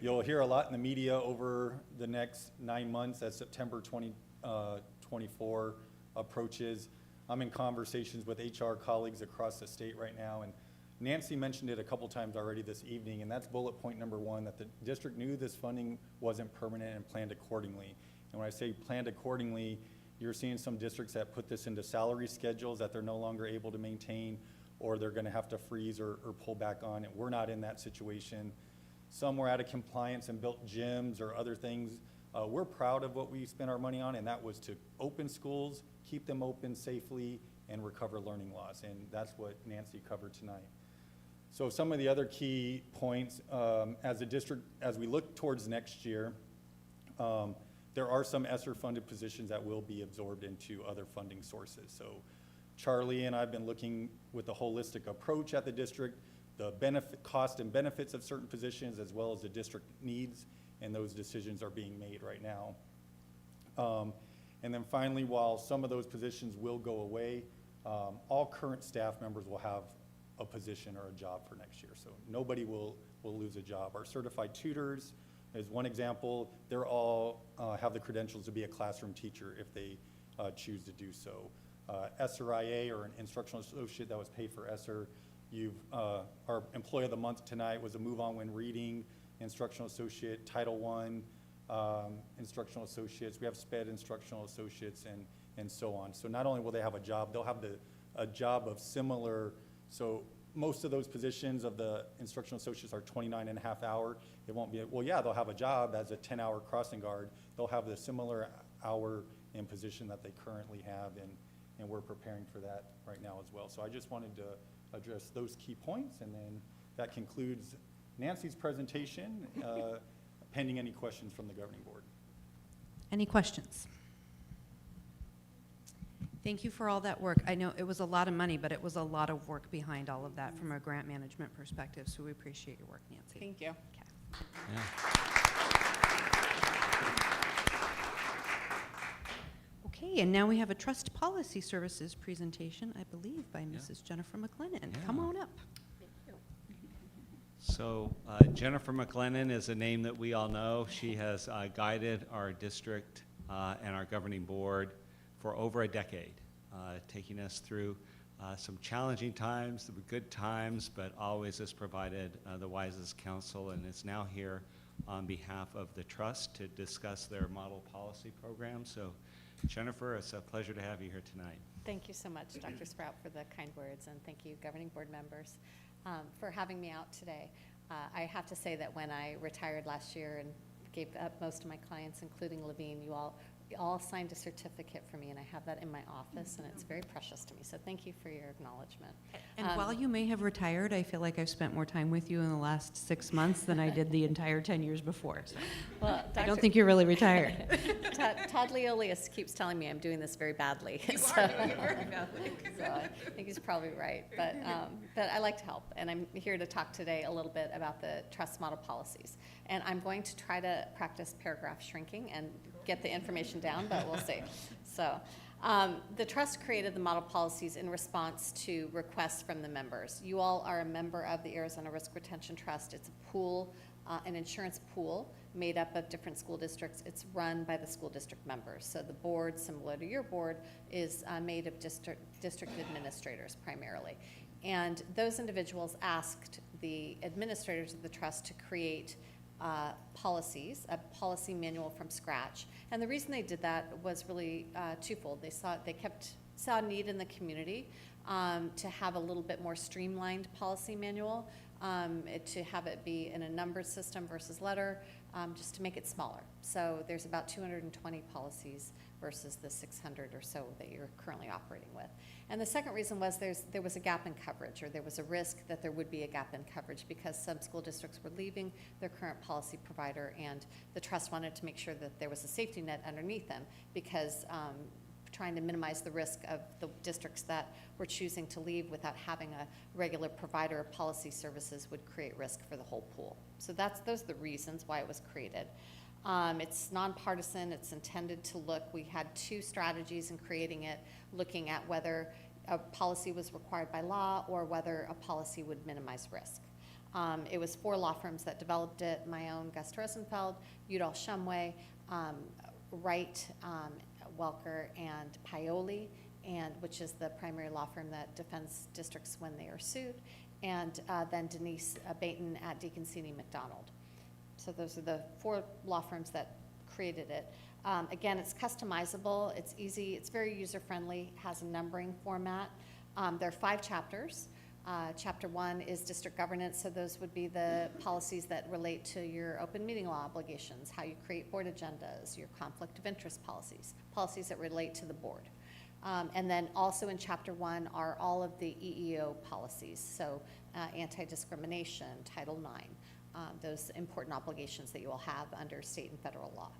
You'll hear a lot in the media over the next 9 months as September 2024 approaches. I'm in conversations with HR colleagues across the state right now, and Nancy mentioned it a couple times already this evening, and that's bullet point number 1, that the district knew this funding wasn't permanent and planned accordingly. And when I say planned accordingly, you're seeing some districts that put this into salary schedules that they're no longer able to maintain, or they're gonna have to freeze or pull back on it. We're not in that situation. Some were out of compliance and built gyms or other things. We're proud of what we spent our money on, and that was to open schools, keep them open safely, and recover learning loss. And that's what Nancy covered tonight. So some of the other key points, as a district, as we look towards next year, there are some ESSER-funded positions that will be absorbed into other funding sources. So Charlie and I have been looking with a holistic approach at the district, the cost and benefits of certain positions, as well as the district needs, and those decisions are being made right now. And then finally, while some of those positions will go away, all current staff members will have a position or a job for next year. So nobody will lose a job. Our certified tutors is one example. They're all have the credentials to be a classroom teacher if they choose to do so. SRIA, or an instructional associate that was paid for ESSER, our employee of the month tonight was a Move On When Reading instructional associate, Title I instructional associates. We have SPED instructional associates, and so on. So not only will they have a job, they'll have a job of similar. So most of those positions of the instructional associates are 29.5 hour. It won't be, well, yeah, they'll have a job as a 10-hour crossing guard. They'll have the similar hour in position that they currently have, and we're preparing for that right now as well. So I just wanted to address those key points, and then that concludes Nancy's presentation, pending any questions from the governing board. Any questions? Thank you for all that work. I know it was a lot of money, but it was a lot of work behind all of that from a grant management perspective, so we appreciate your work, Nancy. Thank you. Okay. Yeah. Okay, and now we have a trust policy services presentation, I believe, by Mrs. Jennifer McLennan. Come Yeah. on up. So Jennifer McLennan is a name that we all know. She has guided our district and our governing board for over a decade, taking us through some challenging times, the good times, but always has provided the wisest counsel, and is now here on behalf of the trust to discuss their model policy program. So Jennifer, it's a pleasure to have you here tonight. Thank you so much, Dr. Sprout, for the kind words, and thank you, governing board members, for having me out today. I have to say that when I retired last year and gave up most of my clients, including Levine, you all signed a certificate for me, and I have that in my office, and it's very precious to me. So thank you for your acknowledgement. And while you may have retired, I feel like I've spent more time with you in the last 6 months than I did the entire 10 years before. So Well, I don't think you're really retired. Todd Leolius keeps telling me I'm doing this very badly. You are doing it very badly. So I think he's probably right. But I like to help, and I'm here to talk today a little bit about the trust model policies. And I'm going to try to practice paragraph shrinking and get the information down, but we'll see. So the trust created the model policies in response to requests from the members. You all are a member of the Arizona Risk Retention Trust. It's a pool, an insurance pool made up of different school districts. It's run by the school district members. So the board, similar to your board, is made of district administrators primarily. And those individuals asked the administrators of the trust to create policies, a policy manual from scratch. And the reason they did that was really twofold. They saw a need in the community to have a little bit more streamlined policy manual, to have it be in a numbered system versus letter, just to make it smaller. So there's about 220 policies versus the 600 or so that you're currently operating with. And the second reason was there was a gap in coverage, or there was a risk that there would be a gap in coverage because some school districts were leaving their current policy provider, and the trust wanted to make sure that there was a safety net underneath them, because trying to minimize the risk of the districts that were choosing to leave without having a regular provider of policy services would create risk for the whole pool. So those are the reasons why it was created. It's nonpartisan. It's intended to look. We had two strategies in creating it, looking at whether a policy was required by law or whether a policy would minimize risk. It was 4 law firms that developed it: my own, Gus Rosenfeld, Udall Shumway, Wright, Welker, and Paoli, which is the primary law firm that defends districts when they are sued, and then Denise Baton at Deaconcini McDonald. So those are the 4 law firms that created it. Again, it's customizable, it's easy, it's very user-friendly, has a numbering format. There are 5 chapters. Chapter 1 is district governance, so those would be the policies that relate to your open meeting law obligations, how you create board agendas, your conflict of interest policies, policies that relate to the board. And then also in Chapter 1 are all of the EEO policies, so anti-discrimination, Title IX, those important obligations that you will have under state and federal law.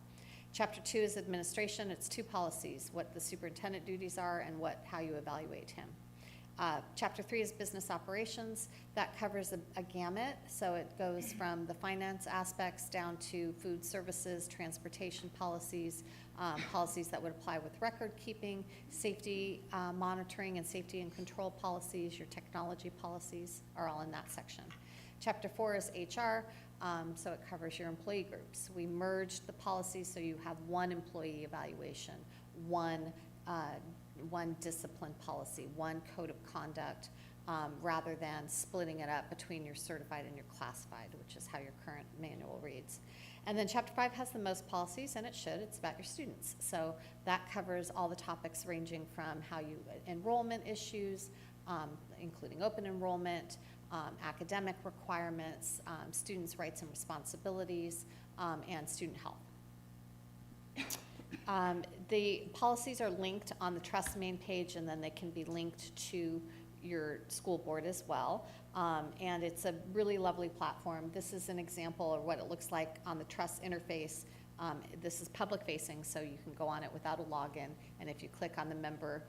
Chapter 2 is administration. It's 2 policies: what the superintendent duties are and how you evaluate him. Chapter 3 is business operations. That covers a gamut, so it goes from the finance aspects down to food services, transportation policies, policies that would apply with record keeping, safety monitoring and safety and control policies. Your technology policies are all in that section. Chapter 4 is HR, so it covers your employee groups. We merged the policies so you have one employee evaluation, one discipline policy, one code of conduct, rather than splitting it up between your certified and your classified, which is how your current manual reads. And then Chapter 5 has the most policies, and it should. It's about your students. So that covers all the topics ranging from how you enrollment issues, including open enrollment, academic requirements, students' rights and responsibilities, and student health. The policies are linked on the trust main page, and then they can be linked to your school board as well. And it's a really lovely platform. This is an example of what it looks like on the trust interface This is public facing, so you can go on it without a login, and if you click on the member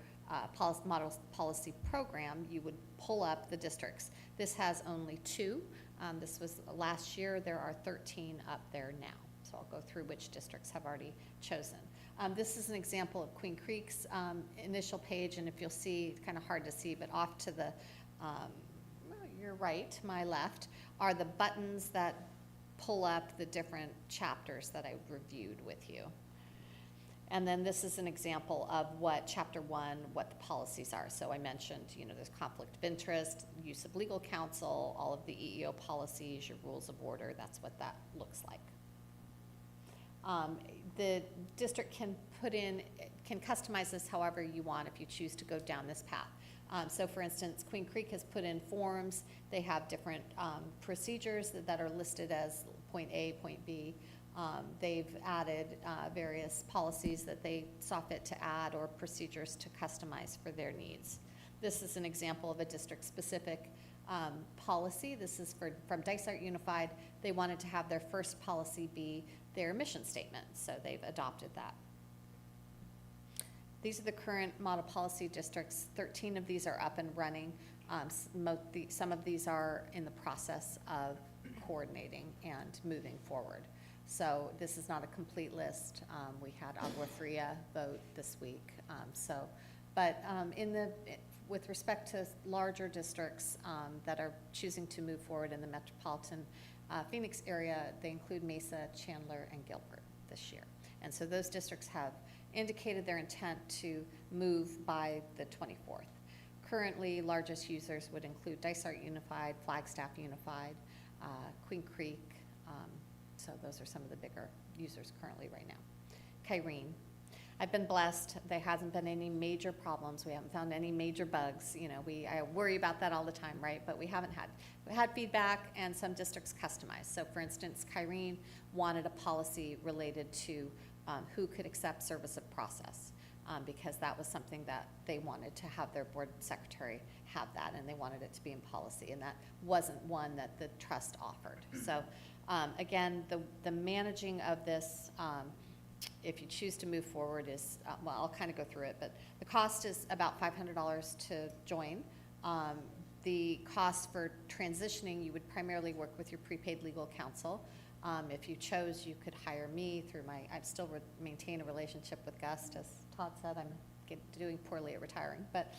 model policy program, you would pull up the districts. This has only 2. This was last year. There are 13 up there now. So I'll go through which districts have already chosen. This is an example of Queen Creek's initial page, and if you'll see, it's kind of hard to see, but off to the your right, my left, are the buttons that pull up the different chapters that I reviewed with you. And then this is an example of what Chapter 1, what the policies are. So I mentioned, there's conflict of interest, use of legal counsel, all of the EEO policies, your rules of order, that's what that looks like. The district can customize this however you want if you choose to go down this path. So for instance, Queen Creek has put in forms. They have different procedures that are listed as point A, point B. They've added various policies that they saw fit to add or procedures to customize for their needs. This is an example of a district-specific policy. This is from Dysart Unified. They wanted to have their first policy be their mission statement, so they've adopted that. These are the current model policy districts. 13 of these are up and running. Some of these are in the process of coordinating and moving forward. So this is not a complete list. We had Agua Fria vote this week. With respect to larger districts that are choosing to move forward in the metropolitan Phoenix area, they include Mesa, Chandler, and Gilbert this year. And so those districts have indicated their intent to move by the 24th. Currently, largest users would include Dysart Unified, Flagstaff Unified, Queen Creek. So those are some of the bigger users currently right now. Kyrene. I've been blessed. There hasn't been any major problems. We haven't found any major bugs. I worry about that all the time, right? But we haven't had. We had feedback, and some districts customized. So for instance, Kyrene wanted a policy related to who could accept service of process, because that was something that they wanted to have their board secretary have that, and they wanted it to be in policy, and that wasn't one that the trust offered. So again, the managing of this, if you choose to move forward, is, well, I'll kind of go through it, but the cost is about $500 to join. The cost for transitioning, you would primarily work with your prepaid legal counsel. If you chose, you could hire me through I still maintain a relationship with Gust. As Todd said, I'm doing poorly at retiring. But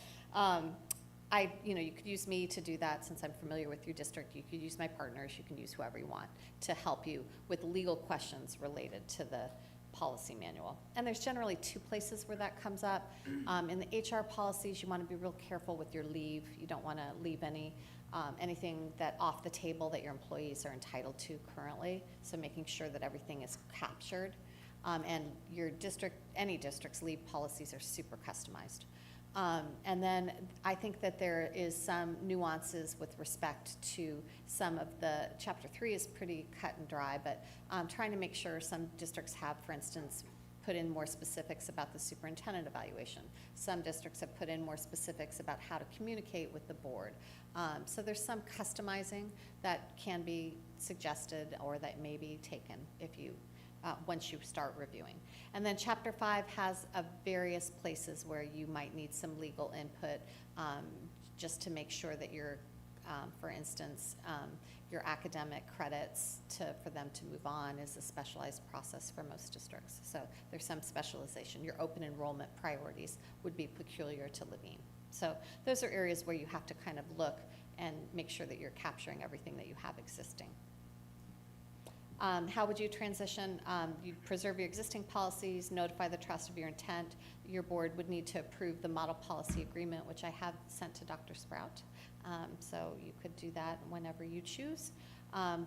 you could use me to do that since I'm familiar with your district. You could use my partners. You can use whoever you want to help you with legal questions related to the policy manual. And there's generally 2 places where that comes up. In the HR policies, you want to be real careful with your leave. You don't want to leave anything that off the table that your employees are entitled to currently. So making sure that everything is captured. And your district, any district's leave policies are super customized. And then I think that there is some nuances with respect to some of the, Chapter 3 is pretty cut and dry, but trying to make sure some districts have, for instance, put in more specifics about the superintendent evaluation. Some districts have put in more specifics about how to communicate with the board. So there's some customizing that can be suggested or that may be taken if you once you start reviewing. And then Chapter 5 has various places where you might need some legal input just to make sure that you're, for instance, your academic credits for them to move on is a specialized process for most districts. So there's some specialization. Your open enrollment priorities would be peculiar to Levine. So those are areas where you have to kind of look and make sure that you're capturing everything that you have existing. How would you transition? You'd preserve your existing policies, notify the trust of your intent. Your board would need to approve the model policy agreement, which I have sent to Dr. Sprout. So you could do that whenever you choose.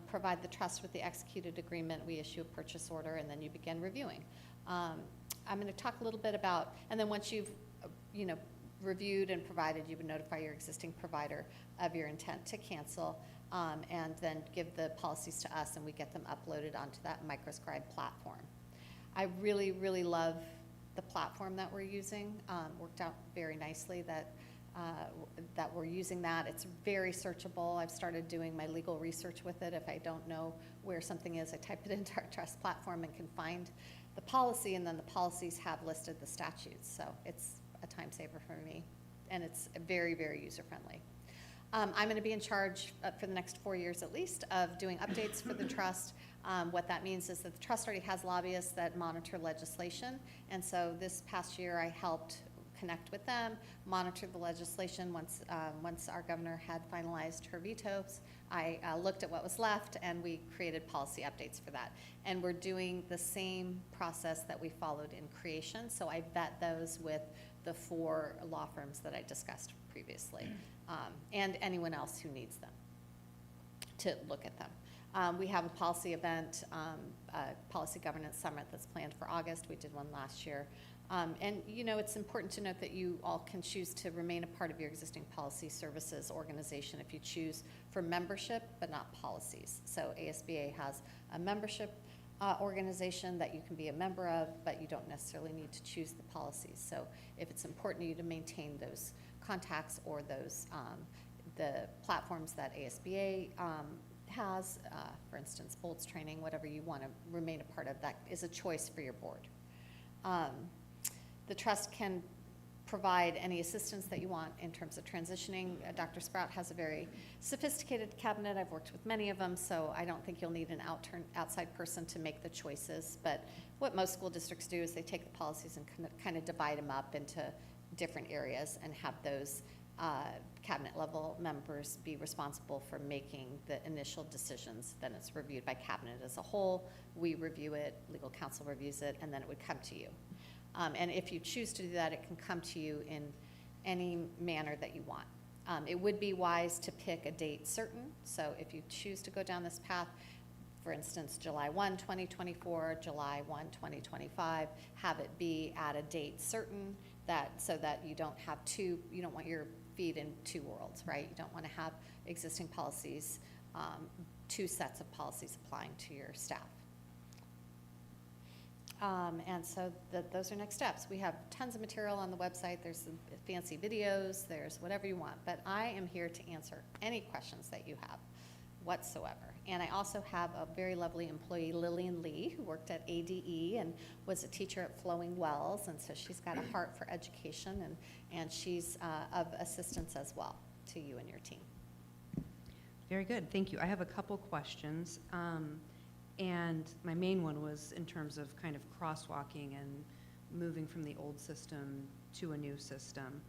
Provide the trust with the executed agreement. We issue a purchase order, and then you begin reviewing. I'm going to talk a little bit about, and then once you've reviewed and provided, you would notify your existing provider of your intent to cancel. And then give the policies to us, and we get them uploaded onto that microscribe platform. I really, really love the platform that we're using. Worked out very nicely that that we're using that. It's very searchable. I've started doing my legal research with it. If I don't know where something is, I type it into our trust platform and can find the policy, and then the policies have listed the statutes. So it's a time saver for me, and it's very, very user-friendly. I'm going to be in charge for the next 4 years at least of doing updates for the trust. What that means is that the trust already has lobbyists that monitor legislation, and so this past year I helped connect with them, monitor the legislation. Once our governor had finalized her vetoes, I looked at what was left, and we created policy updates for that. And we're doing the same process that we followed in creation, so I vet those with the 4 law firms that I discussed previously, and anyone else who needs them to look at them. We have a policy event, a policy governance summit that's planned for August. We did one last year. And you know, it's important to note that you all can choose to remain a part of your existing policy services organization if you choose for membership, but not policies. So ASBA has a membership organization that you can be a member of, but you don't necessarily need to choose the policies. So if it's important to you to maintain those contacts or those the platforms that ASBA has, for instance, Bolts training, whatever you want to remain a part of, that is a choice for your board. The trust can provide any assistance that you want in terms of transitioning. Dr. Sprout has a very sophisticated cabinet. I've worked with many of them, so I don't think you'll need an outside person to make the choices. But what most school districts do is they take the policies and kind of divide them up into different areas and have those cabinet level members be responsible for making the initial decisions. Then it's reviewed by cabinet as a whole. We review it, legal counsel reviews it, and then it would come to you. And if you choose to do that, it can come to you in any manner that you want. It would be wise to pick a date certain. So if you choose to go down this path, for instance, July 1, 2024, July 1, 2025, have it be at a date certain, so that you don't have you don't want your feet in 2 worlds, right? You don't want to have existing policies, 2 sets of policies applying to your staff. And so those are next steps. We have tons of material on the website. There's some fancy videos. There's whatever you want. But I am here to answer any questions that you have whatsoever. And I also have a very lovely employee, Lillian Lee, who worked at ADE and was a teacher at Flowing Wells. And so she's got a heart for education, and she's of assistance as well to you and your team. Very good, thank you. I have a couple questions. And my main one was in terms of kind of crosswalking and moving from the old system to a new system.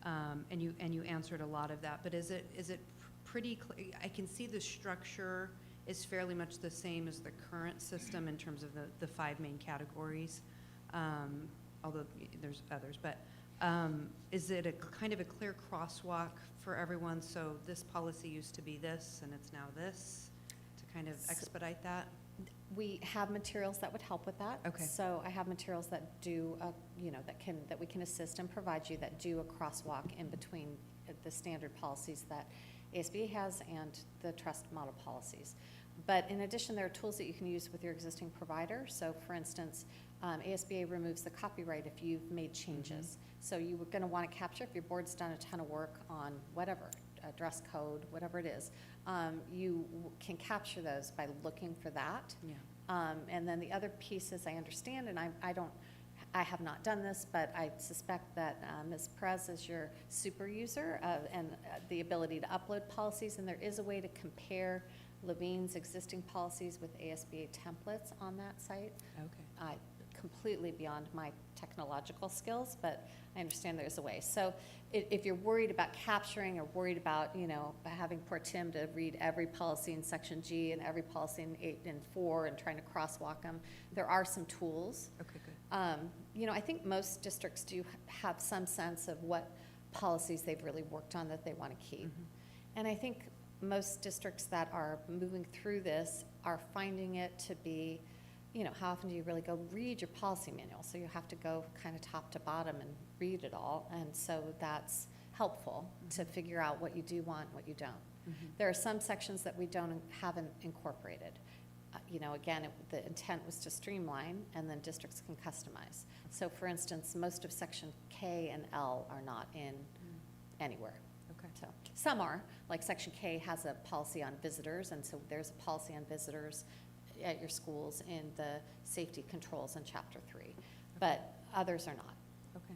And you answered a lot of that, but is it pretty clear? I can see the structure is fairly much the same as the current system in terms of the 5 main categories, although there's others, but is it a kind of a clear crosswalk for everyone? So this policy used to be this and it's now this, to kind of expedite that? We have materials that would help with that. Okay. So I have materials that do, that we can assist and provide you that do a crosswalk in between the standard policies that ASBA has and the trust model policies. But in addition, there are tools that you can use with your existing provider. So for instance, ASBA removes the copyright if you've made changes. So you were going to want to capture, if your board's done a ton of work on whatever, dress code, whatever it is, you can capture those by looking for that. Yeah. And then the other piece, as I understand, and I have not done this, but I suspect that Ms. Perez is your super user and the ability to upload policies, and there is a way to compare Levine's existing policies with ASBA templates on that site. Okay. Completely beyond my technological skills, but I understand there's a way. So if you're worried about capturing or worried about, having poor Tim to read every policy in section G and every policy in 8 and 4 and trying to crosswalk them, there are some tools. Okay, good. I think most districts do have some sense of what policies they've really worked on that they want to keep. And I think most districts that are moving through this are finding it to be, how often do you really go read your policy manual? So you have to go kind of top to bottom and read it all. And so that's helpful to figure out what you do want, what you don't. There are some sections that we haven't incorporated. Again, the intent was to streamline, and then districts can customize. So for instance, most of section K and L are not in anywhere. Okay. So some are, like Section K has a policy on visitors, and so there's a policy on visitors at your schools in the safety controls in Chapter 3, but others are not. Okay.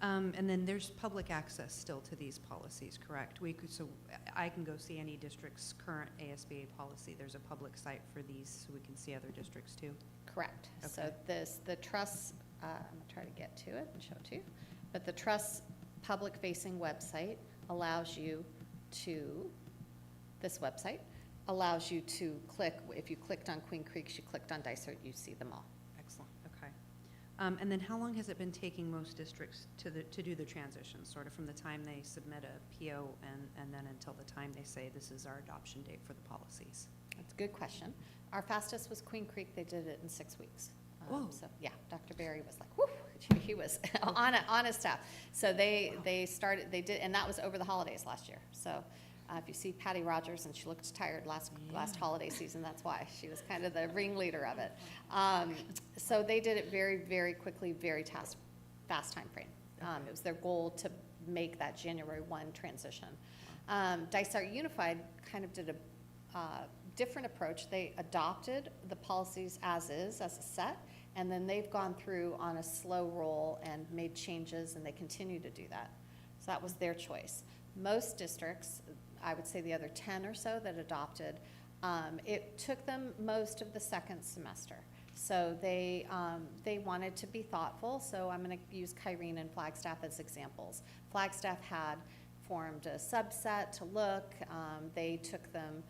And then there's public access still to these policies, correct? So I can go see any district's current ASBA policy. There's a public site for these, so we can see other districts too. Correct. So Okay. the trust, I'm gonna try to get to it and show it to you, but the trust public-facing website allows you to, this website allows you to click, if you clicked on Queen Creek, you clicked on Dysart, you see them all. Excellent, okay. And then how long has it been taking most districts to do the transition, sort of from the time they submit a PO and then until the time they say this is our adoption date for the policies? That's a good question. Our fastest was Queen Creek. They did it in 6 weeks. Whoa. So, yeah, Dr. Berry was like, whoo, he was on his staff. So they started, they did, and that was over the holidays last year. So if you see Patty Rogers, and she looked tired last holiday season, that's why. She was kind of the ringleader of it. So they did it very, very quickly, very fast time frame. It was their goal to make that January 1 transition. Dysart Unified kind of did a different approach. They adopted the policies as is, as a set, and then they've gone through on a slow roll and made changes, and they continue to do that. So that was their choice. Most districts, I would say the other 10 or so that adopted, it took them most of the second semester. So they wanted to be thoughtful, so I'm going to use Kyrene and Flagstaff as examples. Flagstaff had formed a subset to look. They took them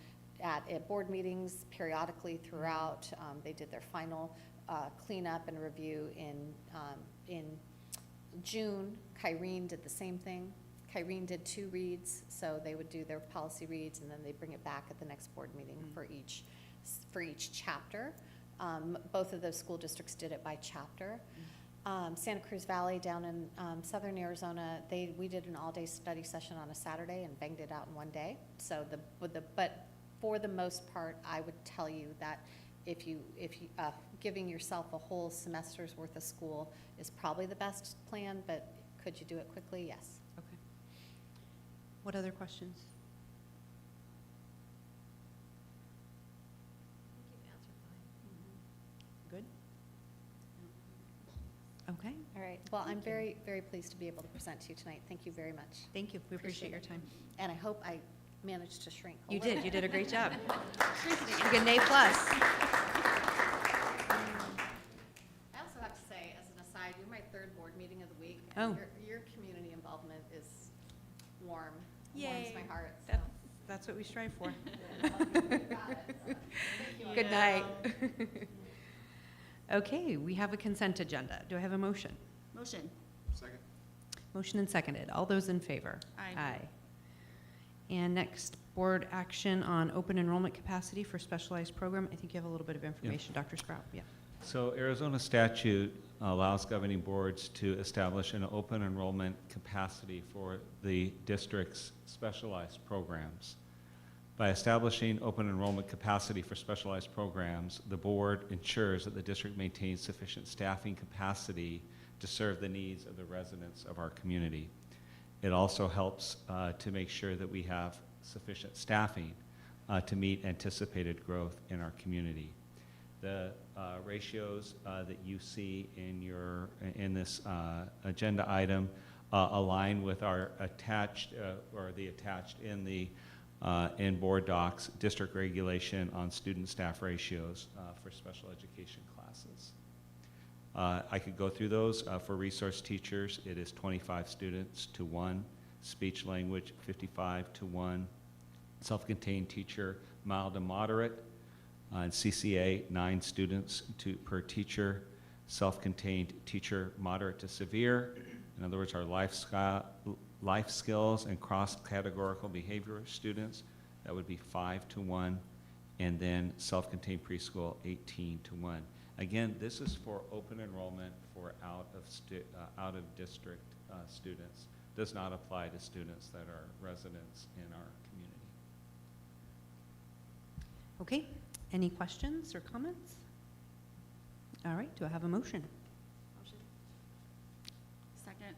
at board meetings periodically throughout. They did their final cleanup and review in June. Kyrene did the same thing. Kyrene did 2 reads, so they would do their policy reads, and then they bring it back at the next board meeting for each chapter. Both of those school districts did it by chapter. Santa Cruz Valley down in southern Arizona, we did an all-day study session on a Saturday and banged it out in one day. So but for the most part, I would tell you that if you giving yourself a whole semester's worth of school is probably the best plan, but could you do it quickly? Yes. Okay. What other questions? Good? Okay, All right. Well, I'm very, very pleased to be able to present to you tonight. Thank you very much. thank you. We appreciate your time. And I hope I managed to shrink. a You little. did, you did a great job. You get an A+. I also have to say, as an aside, you're my 3rd board meeting of the week. And Oh. your community involvement is warms Yay. my heart. So. That's what we strive for. Got it. Thank Good you. night. Okay, we have a consent agenda. Do I have a motion? Motion. Second. Motion and seconded. All those in favor? Aye. And next, board action on open enrollment capacity for specialized program. I think you have a little bit of information, Dr. Sprout. Yeah. So Arizona statute allows governing boards to establish an open enrollment capacity for the district's specialized programs. By establishing open enrollment capacity for specialized programs, the board ensures that the district maintains sufficient staffing capacity to serve the needs of the residents of our community. It also helps to make sure that we have sufficient staffing to meet anticipated growth in our community. The ratios that you see in this agenda item align with our attached in board docs district regulation on student staff ratios for special education classes. I could go through those. For resource teachers, it is 25 students to 1. Speech language, 55 to 1. Self-contained teacher, mild to moderate. And CCA, 9 students per teacher. Self-contained teacher, moderate to severe. In other words, our life skills and cross-categorical behavior students, that would be 5 to 1. And then self-contained preschool, 18 to 1. Again, this is for open enrollment for out-of-district students. Does not apply to students that are residents in our community. Okay, any questions or comments? All right, do I have a motion? Second.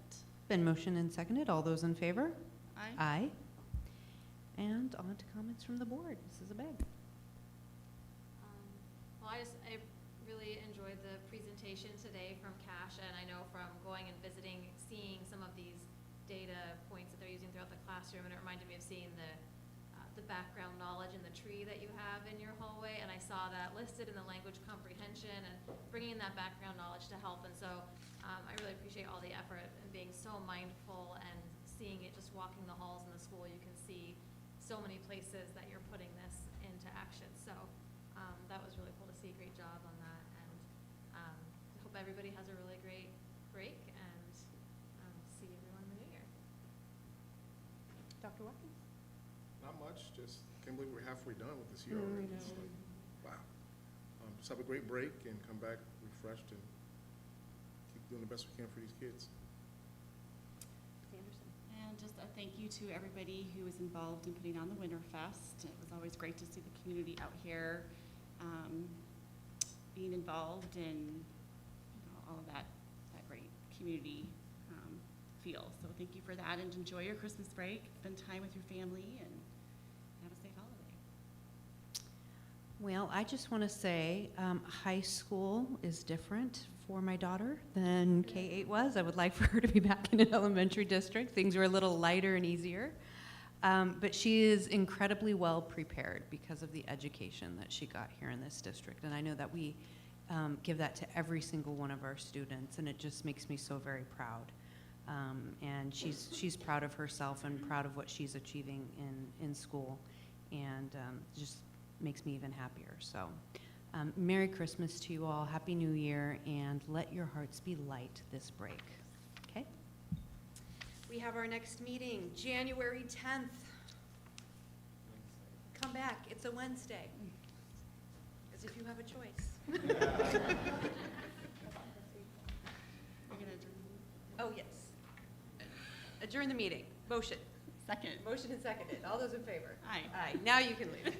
been motioned and seconded. All those in favor? Aye. Aye. And on to comments from the board. Mrs. Abeg. Well, I really enjoyed the presentation today from Cash, and I know from going and visiting, seeing some of these data points that they're using throughout the classroom, and it reminded me of seeing the background knowledge in the tree that you have in your hallway, and I saw that listed in the language comprehension and bringing in that background knowledge to help. And so I really appreciate all the effort and being so mindful and seeing it, just walking the halls in the school, you can see so many places that you're putting this into action. So that was really cool to see. Great job on that, and I hope everybody has a really great break, and see everyone in the new year. Dr. Watkins. Not much, just can't believe we're halfway done with this year already. It's like, wow. Just have a great break and come back refreshed and keep doing the best we can for these kids. Anderson. And just a thank you to everybody who was involved in putting on the Winterfest. It was always great to see the community out here being involved in all of that great community feel. So thank you for that, and enjoy your Christmas break. Spend time with your family and have a safe holiday. Well, I just want to say high school is different for my daughter than K-8 was. I would like for her to be back in an elementary district. Things were a little lighter and easier. But she is incredibly well prepared because of the education that she got here in this district. And I know that we give that to every single one of our students, and it just makes me so very proud. And she's proud of herself and proud of what she's achieving in school, and just makes me even happier. So Merry Christmas to you all, Happy New Year, and let your hearts be light this break. Okay? We have our next meeting, January 10th. Come back, it's a Wednesday, as if you have a choice. You're gonna adjourn. Oh, yes. Adjourn the meeting. Motion. Second. Motion and seconded. All those in favor? Aye. Aye. Now you can leave.